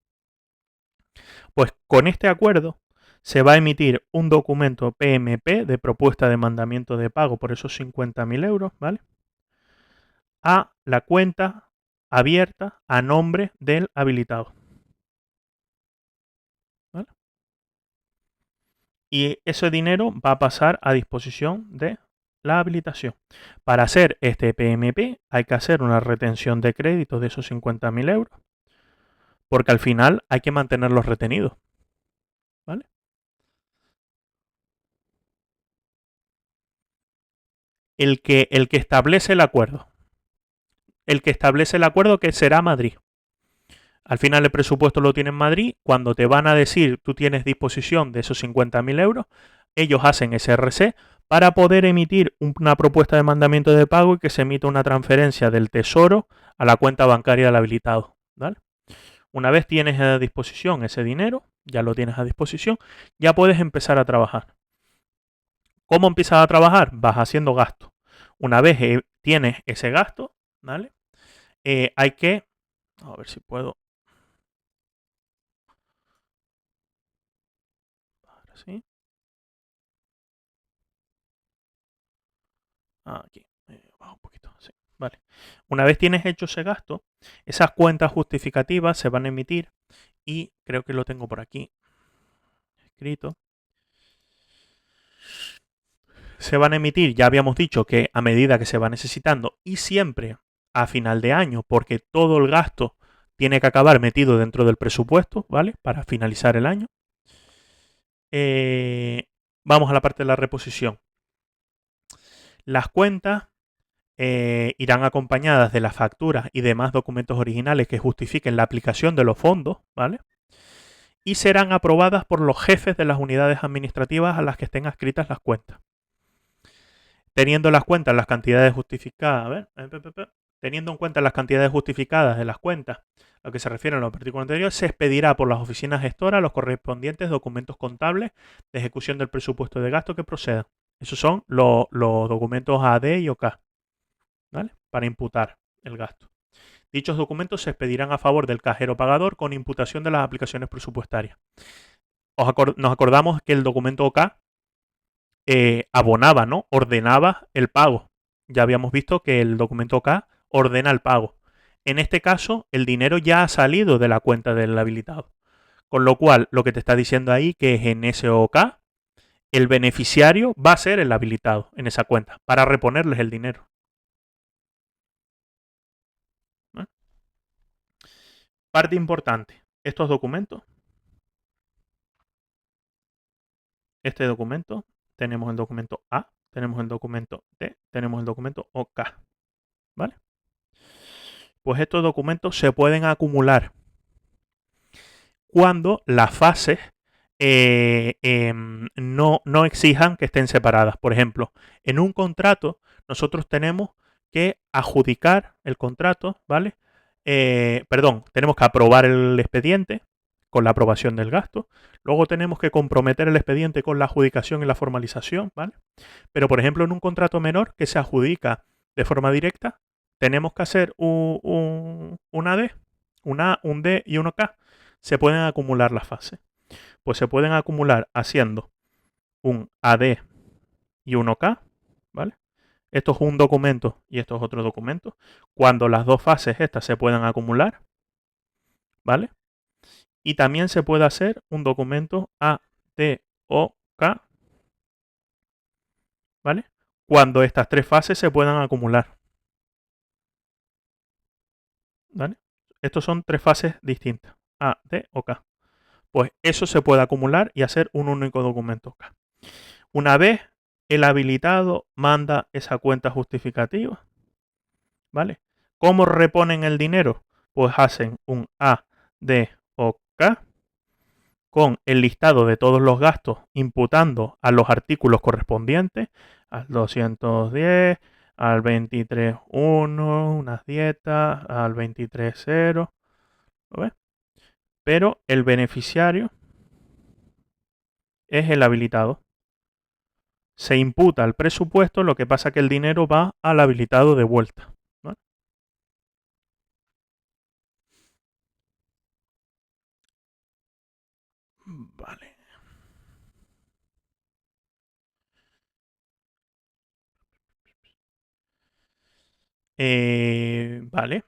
Pues con este acuerdo se va a emitir un documento PMP de propuesta de mandamiento de pago por esos 50.000 euros, ¿vale? A la cuenta abierta a nombre del habilitado, ¿vale? Y ese dinero va a pasar a disposición de la habilitación. Para hacer este PMP hay que hacer una retención de crédito de esos 50.000 euros, porque al final hay que mantenerlos retenidos, ¿vale? El que establece el acuerdo. El que establece el acuerdo que será Madrid. Al final el presupuesto lo tiene en Madrid. Cuando te van a decir tú tienes disposición de esos 50.000 euros, ellos hacen SRC para poder emitir una propuesta de mandamiento de pago y que se emita una transferencia del Tesoro a la cuenta bancaria del habilitado, ¿vale? Una vez tienes a disposición ese dinero, ya lo tienes a disposición, ya puedes empezar a trabajar. ¿Cómo empiezas a trabajar? Vas haciendo gastos. Una vez tienes ese gasto, ¿vale? Hay que... A ver si puedo... Ahora sí. Aquí. Bajo un poquito. Sí. Vale. Una vez tienes hecho ese gasto, esas cuentas justificativas se van a emitir y creo que lo tengo por aquí escrito. Se van a emitir, ya habíamos dicho que a medida que se va necesitando y siempre a final de año, porque todo el gasto tiene que acabar metido dentro del presupuesto, ¿vale? Para finalizar el año. Vamos a la parte de la reposición. Las cuentas irán acompañadas de las facturas y demás documentos originales que justifiquen la aplicación de los fondos, ¿vale? Y serán aprobadas por los jefes de las unidades administrativas a las que estén adscritas las cuentas. Teniendo las cuentas las cantidades justificadas, teniendo en cuenta las cantidades justificadas de las cuentas, a lo que se refiere a los artículos anteriores, se expedirá por las oficinas gestoras los correspondientes documentos contables de ejecución del presupuesto de gasto que procedan. Esos son los documentos AD y OK, ¿vale? Para imputar el gasto. Dichos documentos se expedirán a favor del cajero pagador con imputación de las aplicaciones presupuestarias. Nos acordamos que el documento OK abonaba, ¿no? Ordenaba el pago. Ya habíamos visto que el documento OK ordena el pago. En este caso, el dinero ya ha salido de la cuenta del habilitado. Con lo cual, lo que te está diciendo ahí que es en ese OK, el beneficiario va a ser el habilitado en esa cuenta para reponerles el dinero. ¿Vale? Parte importante. Estos documentos. Este documento. Tenemos el documento A. Tenemos el documento D. Tenemos el documento OK. ¿Vale? Pues estos documentos se pueden acumular cuando las fases no exijan que estén separadas. Por ejemplo, en un contrato nosotros tenemos que adjudicar el contrato, ¿vale? Tenemos que aprobar el expediente con la aprobación del gasto. Luego tenemos que comprometer el expediente con la adjudicación y la formalización, ¿vale? Pero, por ejemplo, en un contrato menor que se adjudica de forma directa, tenemos que hacer un AD, un D y un OK. Se pueden acumular las fases. Pues se pueden acumular haciendo un AD y un OK, ¿vale? Esto es un documento y esto es otro documento. Cuando las dos fases estas se puedan acumular, ¿vale? Y también se puede hacer un documento ADOK, ¿vale? Cuando estas tres fases se puedan acumular, ¿vale? Estos son tres fases distintas, A, D o K. Pues eso se puede acumular y hacer un único documento K. Una vez el habilitado manda esa cuenta justificativa, ¿vale? ¿Cómo reponen el dinero? Pues hacen un A, D o K con el listado de todos los gastos imputando a los artículos correspondientes, al 210, al 23.1, unas dietas, al 23.0, ¿ves? Pero el beneficiario es el habilitado. Se imputa al presupuesto, lo que pasa que el dinero va al habilitado de vuelta, ¿vale? Vale. Vale.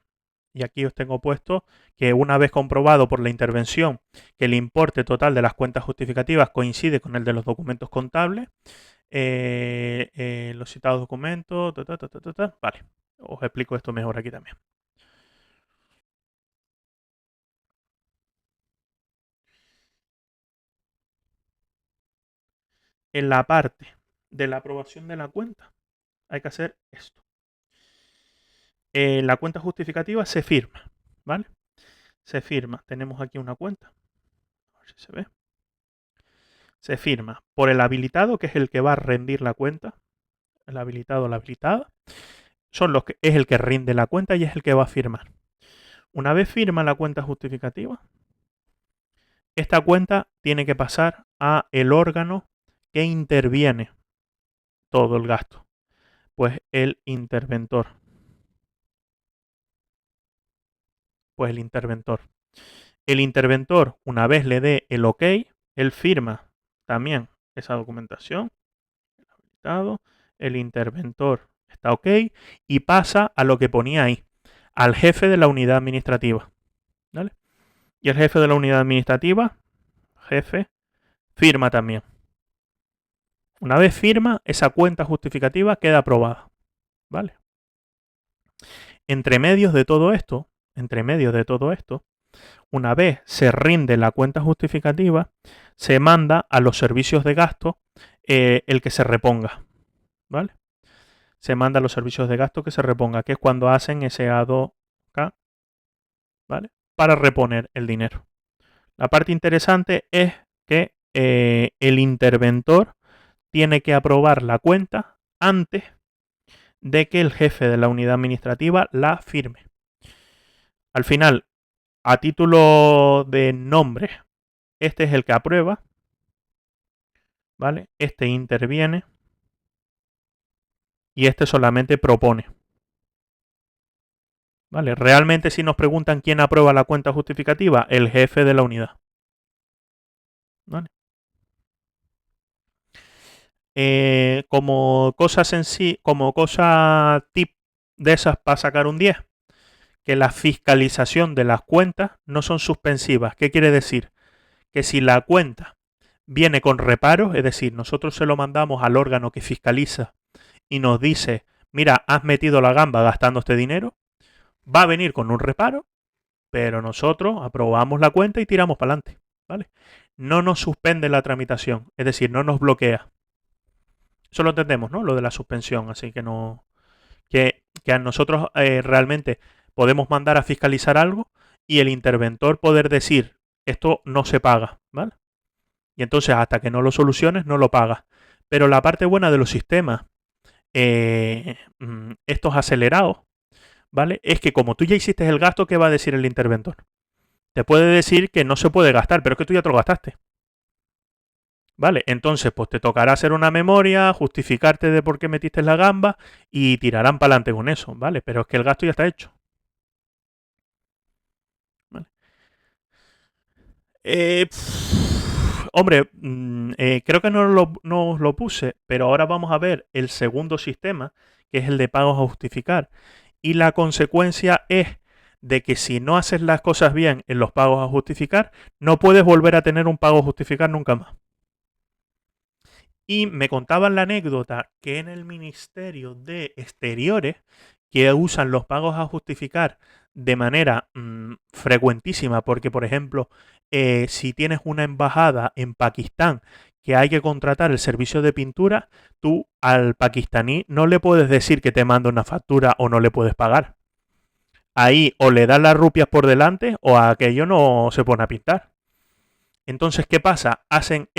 Y aquí os tengo puesto que una vez comprobado por la intervención que el importe total de las cuentas justificativas coincide con el de los documentos contables, los citados documentos, vale, os explico esto mejor aquí también. En la parte de la aprobación de la cuenta hay que hacer esto. La cuenta justificativa se firma, ¿vale? Se firma. Tenemos aquí una cuenta. A ver si se ve. Se firma por el habilitado, que es el que va a rendir la cuenta. El habilitado o la habilitada. Es el que rinde la cuenta y es el que va a firmar. Una vez firma la cuenta justificativa, esta cuenta tiene que pasar a el órgano que interviene todo el gasto. Pues el interventor. El interventor, una vez le dé el OK, él firma también esa documentación. El interventor está OK y pasa a lo que ponía ahí, al jefe de la unidad administrativa, ¿vale? Y el jefe de la unidad administrativa, jefe, firma también. Una vez firma, esa cuenta justificativa queda aprobada, ¿vale? Entre medios de todo esto, una vez se rinde la cuenta justificativa, se manda a los servicios de gasto el que se reponga, ¿vale? Se manda a los servicios de gasto que se reponga, que es cuando hacen ese A2K, ¿vale? Para reponer el dinero. La parte interesante es que el interventor tiene que aprobar la cuenta antes de que el jefe de la unidad administrativa la firme. Al final, a título de nombre, este es el que aprueba, ¿vale? Este interviene y este solamente propone. ¿Vale? Realmente si nos preguntan quién aprueba la cuenta justificativa, el jefe de la unidad. ¿Vale? Como cosa tip de esas para sacar un 10, que la fiscalización de las cuentas no son suspensivas. ¿Qué quiere decir? Que si la cuenta viene con reparos, es decir, nosotros se lo mandamos al órgano que fiscaliza y nos dice, mira, has metido la gamba gastando este dinero, va a venir con un reparo, pero nosotros aprobamos la cuenta y tiramos para adelante, ¿vale? No nos suspende la tramitación, es decir, no nos bloquea. Eso lo entendemos, ¿no? Lo de la suspensión, así que no... Que a nosotros realmente podemos mandar a fiscalizar algo y el interventor poder decir, esto no se paga, ¿vale? Y entonces hasta que no lo soluciones, no lo pagas. Pero la parte buena de los sistemas, estos acelerados, ¿vale? Es que como tú ya hiciste el gasto, ¿qué va a decir el interventor? Te puede decir que no se puede gastar, pero es que tú ya te lo gastaste. ¿Vale? Entonces, pues te tocará hacer una memoria, justificarte de por qué metiste la gamba y tirarán para adelante con eso, ¿vale? Pero es que el gasto ya está hecho. ¿Vale? Hombre, creo que no os lo puse, pero ahora vamos a ver el segundo sistema, que es el de pagos a justificar. Y la consecuencia es de que si no haces las cosas bien en los pagos a justificar, no puedes volver a tener un pago a justificar nunca más. Y me contaban la anécdota que en el Ministerio de Exteriores, que usan los pagos a justificar de manera frecuentísima, porque por ejemplo, si tienes una embajada en Pakistán que hay que contratar el servicio de pintura, tú al pakistaní no le puedes decir que te manda una factura o no le puedes pagar. Ahí o le das las rupias por delante o aquello no se pone a pintar. Entonces, ¿qué pasa? Hacen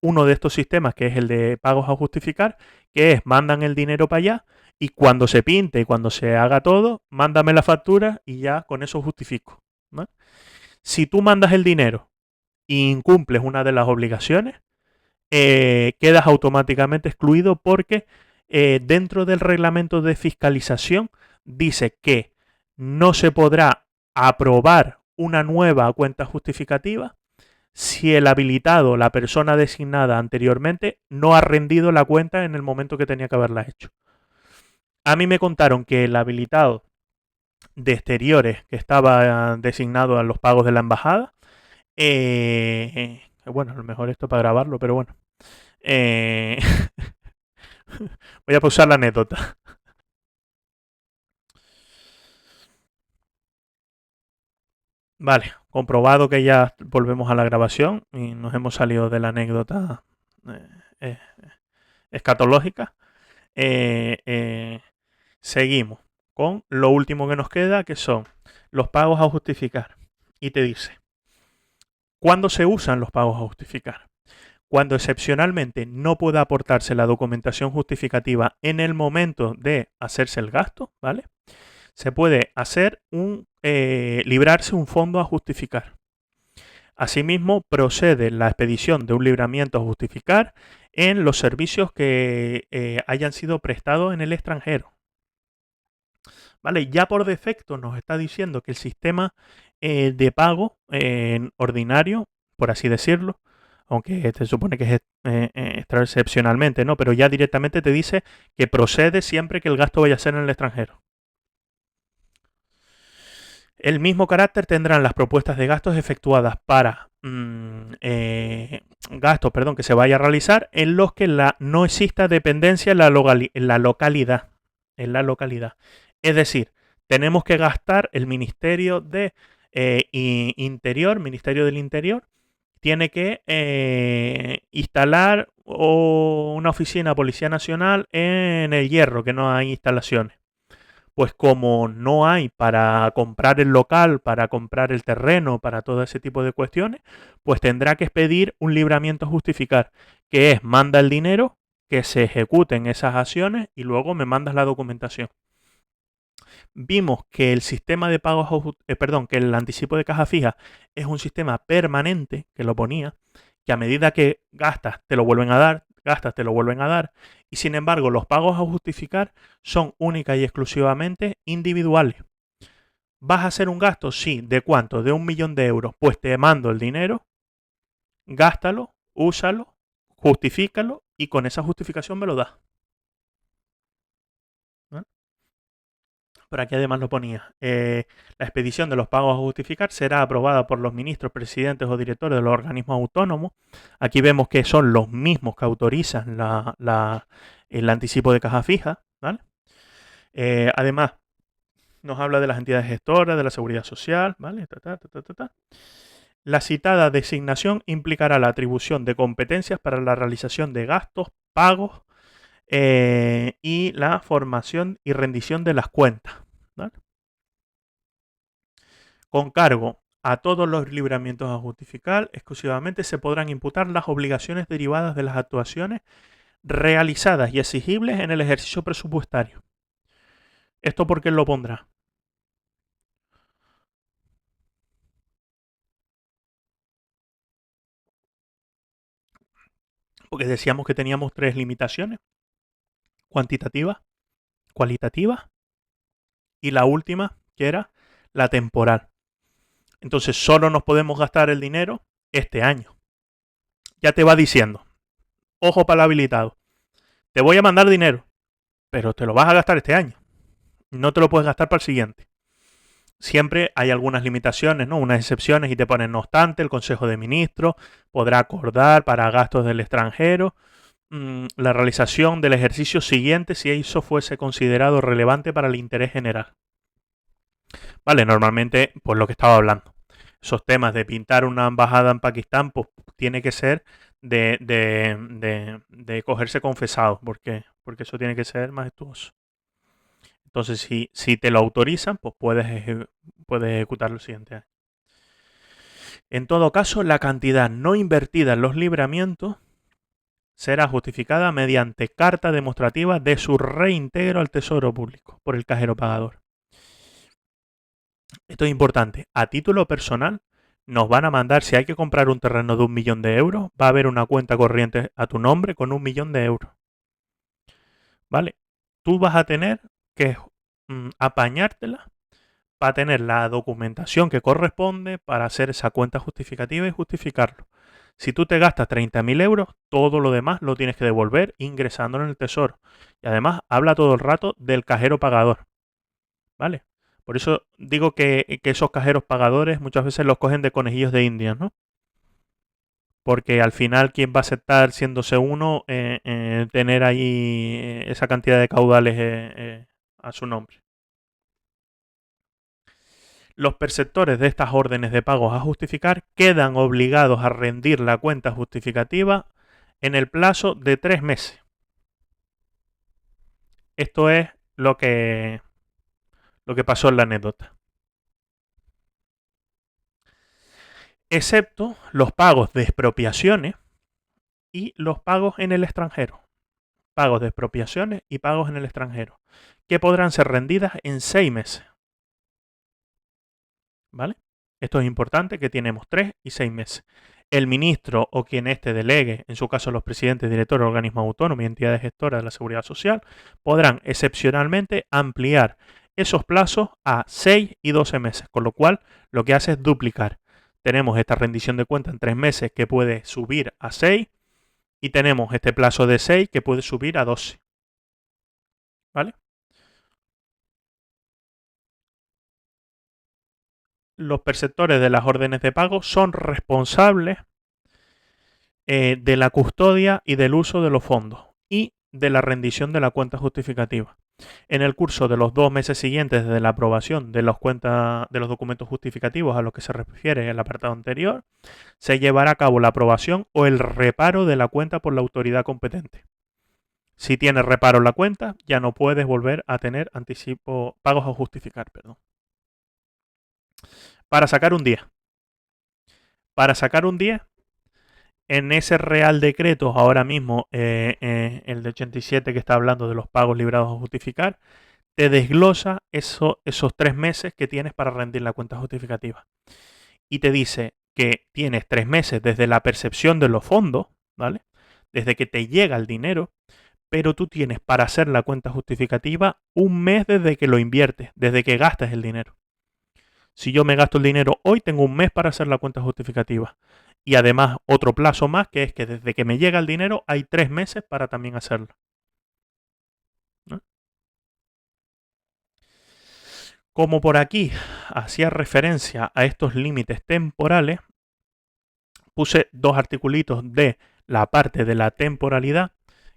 uno de estos sistemas, que es el de pagos a justificar, que es mandan el dinero para allá y cuando se pinte y cuando se haga todo, mándame la factura y ya con eso justifico, ¿no? Si tú mandas el dinero y incumples una de las obligaciones, quedas automáticamente excluido porque dentro del reglamento de fiscalización dice que no se podrá aprobar una nueva cuenta justificativa si el habilitado, la persona designada anteriormente, no ha rendido la cuenta en el momento que tenía que haberla hecho. A mí me contaron que el habilitado de exteriores que estaba designado a los pagos de la embajada, bueno, a lo mejor esto para grabarlo, pero bueno, eh, voy a pausar la anécdota. Vale, comprobado que ya volvemos a la grabación y nos hemos salido de la anécdota eh, eh, escatológica. Eh, eh, Seguimos con lo último que nos queda, que son los pagos a justificar. Y te dice, ¿cuándo se usan los pagos a justificar? Cuando excepcionalmente no pueda aportarse la documentación justificativa en el momento de hacerse el gasto, ¿vale? Se puede hacer librarse un fondo a justificar. Asimismo, procede la expedición de un libramiento a justificar en los servicios que hayan sido prestados en el extranjero. ¿Vale? Ya por defecto nos está diciendo que el sistema de pago ordinario, por así decirlo, aunque se supone que es excepcionalmente, ¿no? Pero ya directamente te dice que procede siempre que el gasto vaya a ser en el extranjero. El mismo carácter tendrán las propuestas de gastos efectuadas para gastos, que se vaya a realizar en los que no exista dependencia en la localidad. Es decir, tenemos que gastar el Ministerio de Ministerio del Interior, tiene que instalar una oficina Policía Nacional en El Hierro, que no hay instalaciones. Pues como no hay para comprar el local, para comprar el terreno, para todo ese tipo de cuestiones, pues tendrá que pedir un libramiento a justificar, que es manda el dinero, que se ejecuten esas acciones y luego me mandas la documentación. Vimos que el sistema de pagos, que el anticipo de caja fija es un sistema permanente, que lo ponía, que a medida que gastas te lo vuelven a dar, gastas te lo vuelven a dar, y sin embargo los pagos a justificar son únicas y exclusivamente individuales. ¿Vas a hacer un gasto? Sí. ¿De cuánto? ¿De 1.000.000 de euros? Pues te mando el dinero, gástalo, úsalo, justifícalo y con esa justificación me lo das. ¿No? Por aquí además lo ponía. La expedición de los pagos a justificar será aprobada por los ministros, presidentes o directores de los organismos autónomos. Aquí vemos que son los mismos que autorizan el anticipo de caja fija, ¿vale? Además, nos habla de las entidades gestoras, de la seguridad social, ¿vale? La citada designación implicará la atribución de competencias para la realización de gastos, pagos y la formación y rendición de las cuentas, ¿vale? Con cargo a todos los libramientos a justificar, exclusivamente se podrán imputar las obligaciones derivadas de las actuaciones realizadas y exigibles en el ejercicio presupuestario. ¿Esto por qué lo pondrá? Porque decíamos que teníamos tres limitaciones: cuantitativa, cualitativa y la última, que era la temporal. Entonces solo nos podemos gastar el dinero este año. ya te va diciendo, ojo para el habilitado, te voy a mandar dinero, pero te lo vas a gastar este año. No te lo puedes gastar para el siguiente. Siempre hay algunas limitaciones, ¿no? Unas excepciones y te ponen, no obstante, el Consejo de Ministros podrá acordar para gastos del extranjero la realización del ejercicio siguiente si eso fuese considerado relevante para el interés general. Vale, normalmente, pues lo que estaba hablando. Esos temas de pintar una embajada en Pakistán, pues tiene que ser de cogerse confesado, porque eso tiene que ser majestuoso. Entonces, si te lo autorizan, pues puedes ejecutarlo el siguiente año. En todo caso, la cantidad no invertida en los libramientos será justificada mediante carta demostrativa de su reintegro al Tesoro Público por el cajero pagador. Esto es importante. A título personal, nos van a mandar, si hay que comprar un terreno de 1 millón de euros, va a haber una cuenta corriente a tu nombre con 1 millón de euros. ¿Vale? Tú vas a tener que apañártela para tener la documentación que corresponde para hacer esa cuenta justificativa y justificarlo. Si tú te gastas 30.000 euros, todo lo demás lo tienes que devolver ingresándolo en el tesoro. Y además habla todo el rato del cajero pagador. ¿Vale? Por eso digo que esos cajeros pagadores muchas veces los cogen de conejillos de indias, ¿no? Porque al final, ¿quién va a aceptar, siéndose uno, tener ahí esa cantidad de caudales a su nombre? Los perceptores de estas órdenes de pagos a justificar quedan obligados a rendir la cuenta justificativa en el plazo de 3 meses. Esto es lo que pasó en la anécdota. Excepto los pagos de expropiaciones y los pagos en el extranjero. Pagos de expropiaciones y pagos en el extranjero, que podrán ser rendidas en 6 meses. ¿Vale? Esto es importante, que tenemos 3 y 6 meses. El ministro o quien éste delegue, en su caso los presidentes, directores, organismos autónomos y entidades gestoras de la seguridad social, podrán excepcionalmente ampliar esos plazos a 6 y 12 meses, con lo cual lo que hace es duplicar. Tenemos esta rendición de cuenta en 3 meses que puede subir a 6 y tenemos este plazo de 6 que puede subir a 12. ¿Vale? Los perceptores de las órdenes de pago son responsables de la custodia y del uso de los fondos y de la rendición de la cuenta justificativa. En el curso de los 2 meses siguientes desde la aprobación de los documentos justificativos a los que se refiere el apartado anterior, se llevará a cabo la aprobación o el reparo de la cuenta por la autoridad competente. Si tienes reparo en la cuenta, ya no puedes volver a tener pagos a justificar. Para sacar un día. Para sacar un día, en ese Real Decreto, ahora mismo, el de 87 que está hablando de los pagos librados a justificar, te desglosa esos 3 meses que tienes para rendir la cuenta justificativa. Y te dice que tienes 3 meses desde la percepción de los fondos, ¿vale? Desde que te llega el dinero, pero tú tienes para hacer la cuenta justificativa 1 mes desde que lo inviertes, desde que gastas el dinero. Si yo me gasto el dinero hoy, tengo 1 mes para hacer la cuenta justificativa. Y además otro plazo más, que es que desde que me llega el dinero hay 3 meses para también hacerlo. ¿No? Como por aquí hacía referencia a estos límites temporales, puse 2 articulitos de la parte de la temporalidad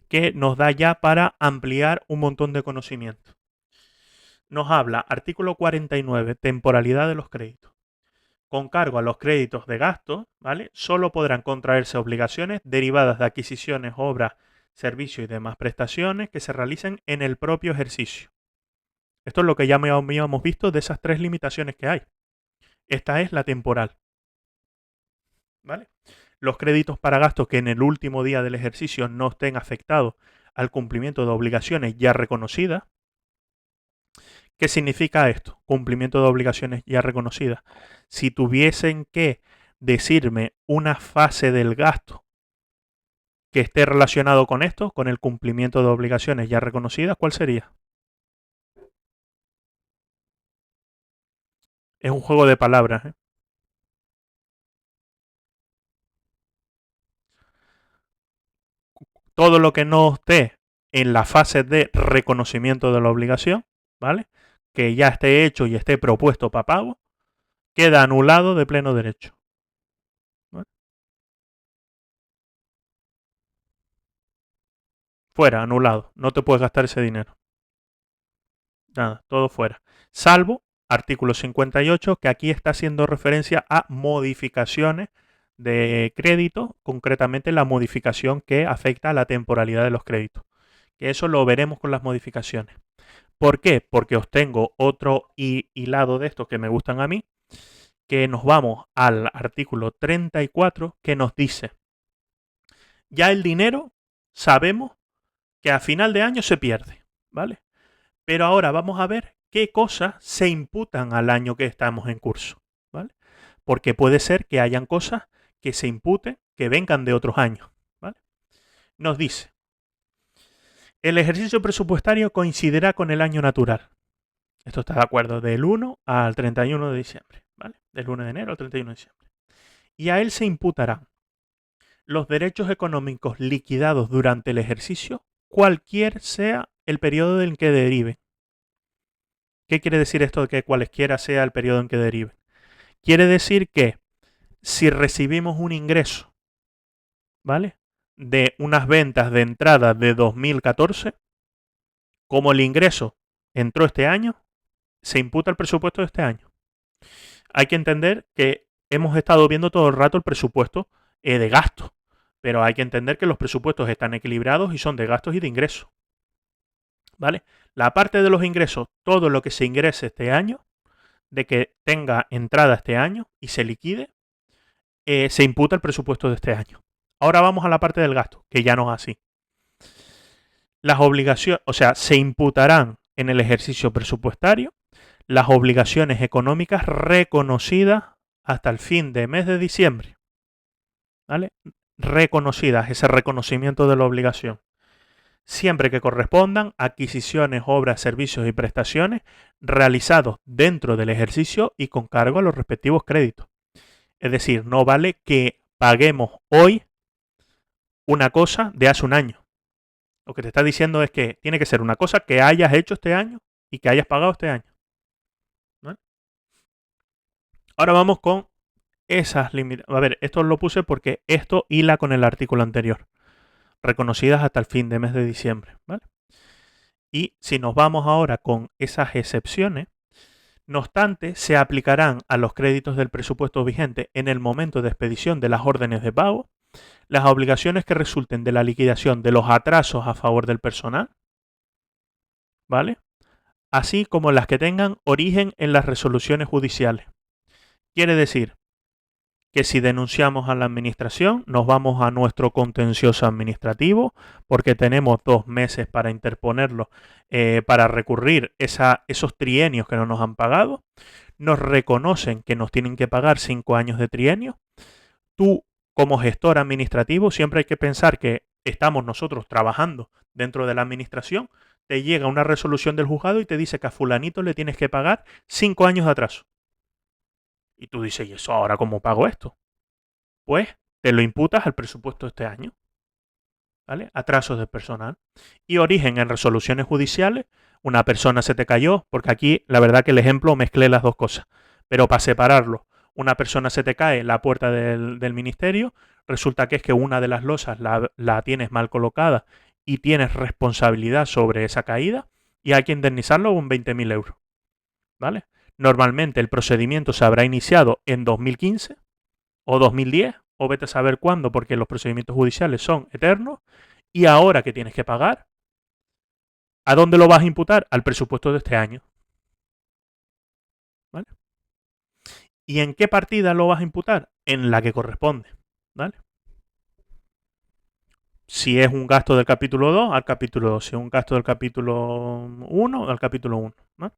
que nos da ya para ampliar un montón de conocimiento. Nos habla, artículo 49, temporalidad de los créditos. Con cargo a los créditos de gasto, ¿vale? Solo podrán contraerse obligaciones derivadas de adquisiciones, obras, servicios y demás prestaciones que se realicen en el propio ejercicio. Esto es lo que ya habíamos visto de esas 3 limitaciones que hay. Esta es la temporal. ¿Vale? Los créditos para gastos que en el último día del ejercicio no estén afectados al cumplimiento de obligaciones ya reconocidas. ¿Qué significa esto? Cumplimiento de obligaciones ya reconocidas. Si tuviesen que decirme una fase del gasto que esté relacionado con esto, con el cumplimiento de obligaciones ya reconocidas, ¿cuál sería? Es un juego de palabras, ¿eh? Todo lo que no esté en la fase de reconocimiento de la obligación, ¿vale? Que ya esté hecho y esté propuesto para pago, queda anulado de pleno derecho. ¿Vale? Fuera, anulado. No te puedes gastar ese dinero. Nada, todo fuera. Salvo artículo 58, que aquí está haciendo referencia a modificaciones de crédito, concretamente la modificación que afecta a la temporalidad de los créditos. Que eso lo veremos con las modificaciones. ¿Por qué? Porque os tengo otro hilado de estos que me gustan a mí, que nos vamos al artículo 34, que nos dice, ya el dinero sabemos que a final de año se pierde, ¿vale? Pero ahora vamos a ver qué cosas se imputan al año que estamos en curso, ¿vale? Porque puede ser que hayan cosas que se imputen que vengan de otros años, ¿vale? Nos dice, el ejercicio presupuestario coincidirá con el año natural. Esto está de acuerdo del 1 al 31 de diciembre, ¿vale? Del 1 de enero al 31 de diciembre. Y a él se imputarán los derechos económicos liquidados durante el ejercicio, cualquier sea el periodo en que deriven. ¿Qué quiere decir esto de que cualesquiera sea el periodo en que deriven? Quiere decir que si recibimos un ingreso, ¿vale? De unas ventas de entrada de 2014, como el ingreso entró este año, se imputa el presupuesto de este año. Hay que entender que hemos estado viendo todo el rato el presupuesto de gastos, pero hay que entender que los presupuestos están equilibrados y son de gastos y de ingresos, ¿vale? La parte de los ingresos, todo lo que se ingrese este año, de que tenga entrada este año y se liquide, se imputa el presupuesto de este año. Ahora vamos a la parte del gasto, que ya no es así. Las obligaciones, o sea, se imputarán en el ejercicio presupuestario las obligaciones económicas reconocidas hasta el fin de mes de diciembre, ¿vale? Reconocidas, ese reconocimiento de la obligación, siempre que correspondan a adquisiciones, obras, servicios y prestaciones realizados dentro del ejercicio y con cargo a los respectivos créditos. Es decir, no vale que paguemos hoy una cosa de hace un año. Lo que te está diciendo es que tiene que ser una cosa que hayas hecho este año y que hayas pagado este año, ¿vale? Ahora vamos con esas limitaciones. A ver, esto lo puse porque esto hila con el artículo anterior. Reconocidas hasta el fin de mes de diciembre, ¿vale? Y si nos vamos ahora con esas excepciones, no obstante, se aplicarán a los créditos del presupuesto vigente en el momento de expedición de las órdenes de pago las obligaciones que resulten de la liquidación de los atrasos a favor del personal, ¿vale? Así como las que tengan origen en las resoluciones judiciales. Quiere decir que si denunciamos a la administración, nos vamos a nuestro contencioso administrativo, porque tenemos 2 meses para interponerlo, para recurrir esos trienios que no nos han pagado. Nos reconocen que nos tienen que pagar 5 años de trienio. Tú, como gestor administrativo, siempre hay que pensar que estamos nosotros trabajando dentro de la administración. Te llega una resolución del juzgado y te dice que a fulanito le tienes que pagar 5 años de atraso. Y tú dices, ¿y eso ahora cómo pago esto? Pues te lo imputas al presupuesto de este año, ¿vale? Atrasos de personal. Y origen en resoluciones judiciales, una persona se te cayó, porque aquí la verdad que el ejemplo mezclé las dos cosas, pero para separarlo, una persona se te cae en la puerta del ministerio, resulta que es que una de las losas la tienes mal colocada y tienes responsabilidad sobre esa caída y hay que indemnizarlo con 20.000 euros, ¿vale? Normalmente el procedimiento se habrá iniciado en 2015 o 2010 o vete a saber cuándo porque los procedimientos judiciales son eternos y ahora que tienes que pagar, ¿a dónde lo vas a imputar? Al presupuesto de este año, ¿vale? ¿Y en qué partida lo vas a imputar? En la que corresponde, ¿vale? Si es un gasto del capítulo 2, al capítulo 2. Si es un gasto del capítulo 1, al capítulo 1, ¿no?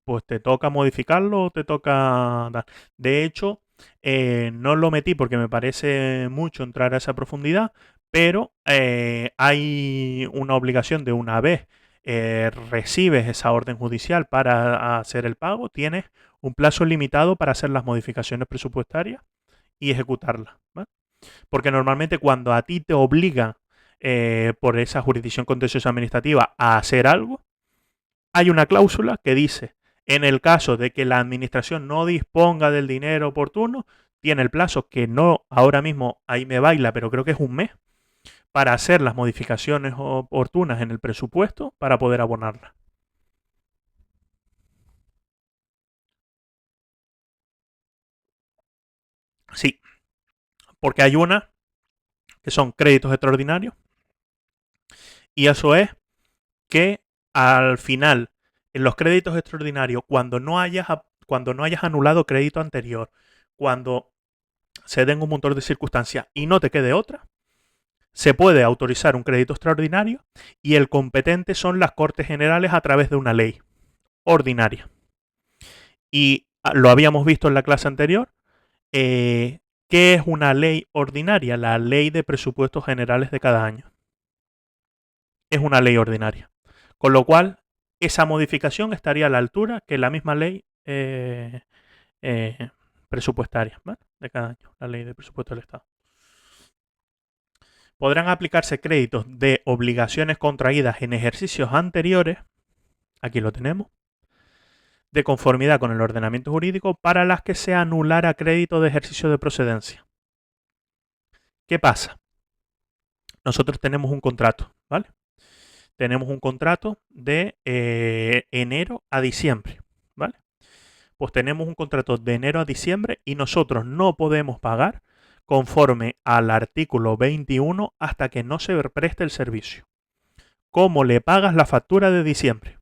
Pues te toca modificarlo o te toca dar. De hecho, no lo metí porque me parece mucho entrar a esa profundidad, pero hay una obligación de una vez recibes esa orden judicial para hacer el pago, tienes un plazo limitado para hacer las modificaciones presupuestarias y ejecutarla, ¿vale? Porque normalmente cuando a ti te obligan por esa jurisdicción contenciosa administrativa a hacer algo, hay una cláusula que dice, en el caso de que la administración no disponga del dinero oportuno, tiene el plazo que no ahora mismo ahí me baila, pero creo que es un mes, para hacer las modificaciones oportunas en el presupuesto para poder abonarla. Sí, porque hay una que son créditos extraordinarios y eso es que al final, en los créditos extraordinarios, cuando no hayas anulado crédito anterior, cuando se den un montón de circunstancias y no te quede otra, se puede autorizar un crédito extraordinario y el competente son las Cortes Generales a través de una ley ordinaria. Y lo habíamos visto en la clase anterior. ¿Qué es una ley ordinaria? La ley de presupuestos generales de cada año. Es una ley ordinaria. Con lo cual, esa modificación estaría a la altura que la misma ley presupuestaria, ¿vale? De cada año, la ley de presupuesto del Estado. Podrán aplicarse créditos de obligaciones contraídas en ejercicios anteriores, aquí lo tenemos, de conformidad con el ordenamiento jurídico para las que se anulara crédito de ejercicio de procedencia. ¿Qué pasa? Nosotros tenemos un contrato, ¿vale? Tenemos un contrato de enero a diciembre, ¿vale? Pues tenemos un contrato de enero a diciembre y nosotros no podemos pagar conforme al artículo 21 hasta que no se preste el servicio. ¿Cómo le pagas la factura de diciembre?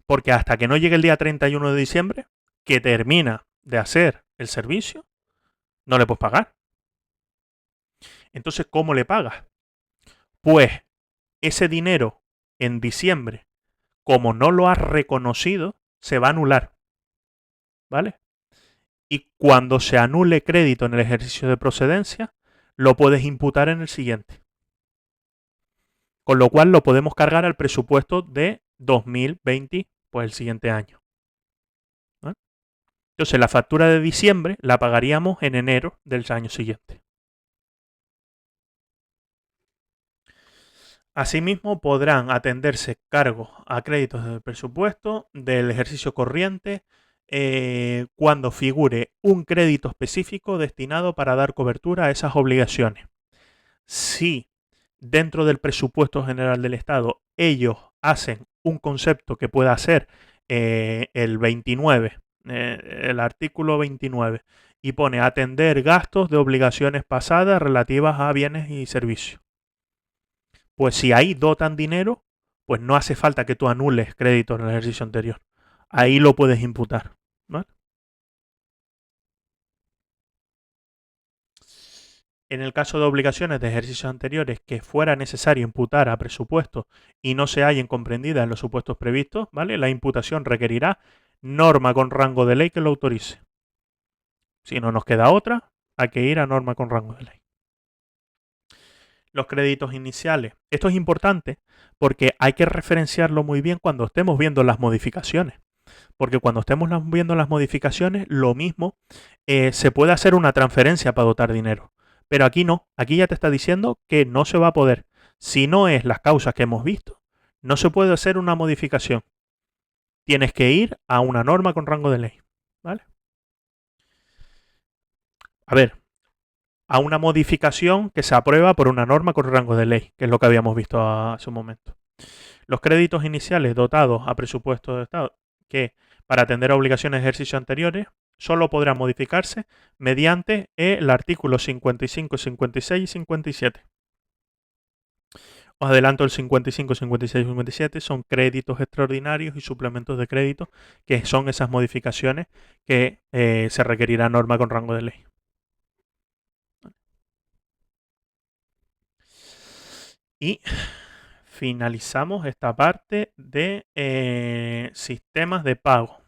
Porque hasta que no llegue el día 31 de diciembre, que termina de hacer el servicio, no le puedes pagar. Entonces, ¿cómo le pagas? Pues ese dinero en diciembre, como no lo has reconocido, se va a anular, ¿vale? Y cuando se anule crédito en el ejercicio de procedencia, lo puedes imputar en el siguiente. Con lo cual lo podemos cargar al presupuesto de 2020, pues el siguiente año, ¿vale? Entonces la factura de diciembre la pagaríamos en enero del año siguiente. Asimismo, podrán atenderse cargos a créditos del presupuesto del ejercicio corriente cuando figure un crédito específico destinado para dar cobertura a esas obligaciones. Si dentro del presupuesto general del Estado ellos hacen un concepto que pueda ser el 29, el artículo 29, y pone atender gastos de obligaciones pasadas relativas a bienes y servicios. Pues si ahí dotan dinero, pues no hace falta que tú anules crédito en el ejercicio anterior. Ahí lo puedes imputar, ¿vale? En el caso de obligaciones de ejercicios anteriores que fuera necesario imputar a presupuestos y no se hallen comprendidas en los supuestos previstos, ¿vale? La imputación requerirá norma con rango de ley que lo autorice. Si no nos queda otra, hay que ir a norma con rango de ley. Los créditos iniciales. Esto es importante porque hay que referenciarlo muy bien cuando estemos viendo las modificaciones. Porque cuando estemos viendo las modificaciones, lo mismo se puede hacer una transferencia para dotar dinero. Pero aquí no. Aquí ya te está diciendo que no se va a poder. Si no es las causas que hemos visto, no se puede hacer una modificación. Tienes que ir a una norma con rango de ley, ¿vale? A ver, a una modificación que se aprueba por una norma con rango de ley, que es lo que habíamos visto hace un momento. Los créditos iniciales dotados a presupuesto de Estado que para atender a obligaciones de ejercicio anteriores solo podrán modificarse mediante el artículo 55, 56 y 57. Os adelanto el 55, 56 y 57 son créditos extraordinarios y suplementos de crédito, que son esas modificaciones que se requerirá norma con rango de ley. Y finalizamos esta parte de sistemas de pago.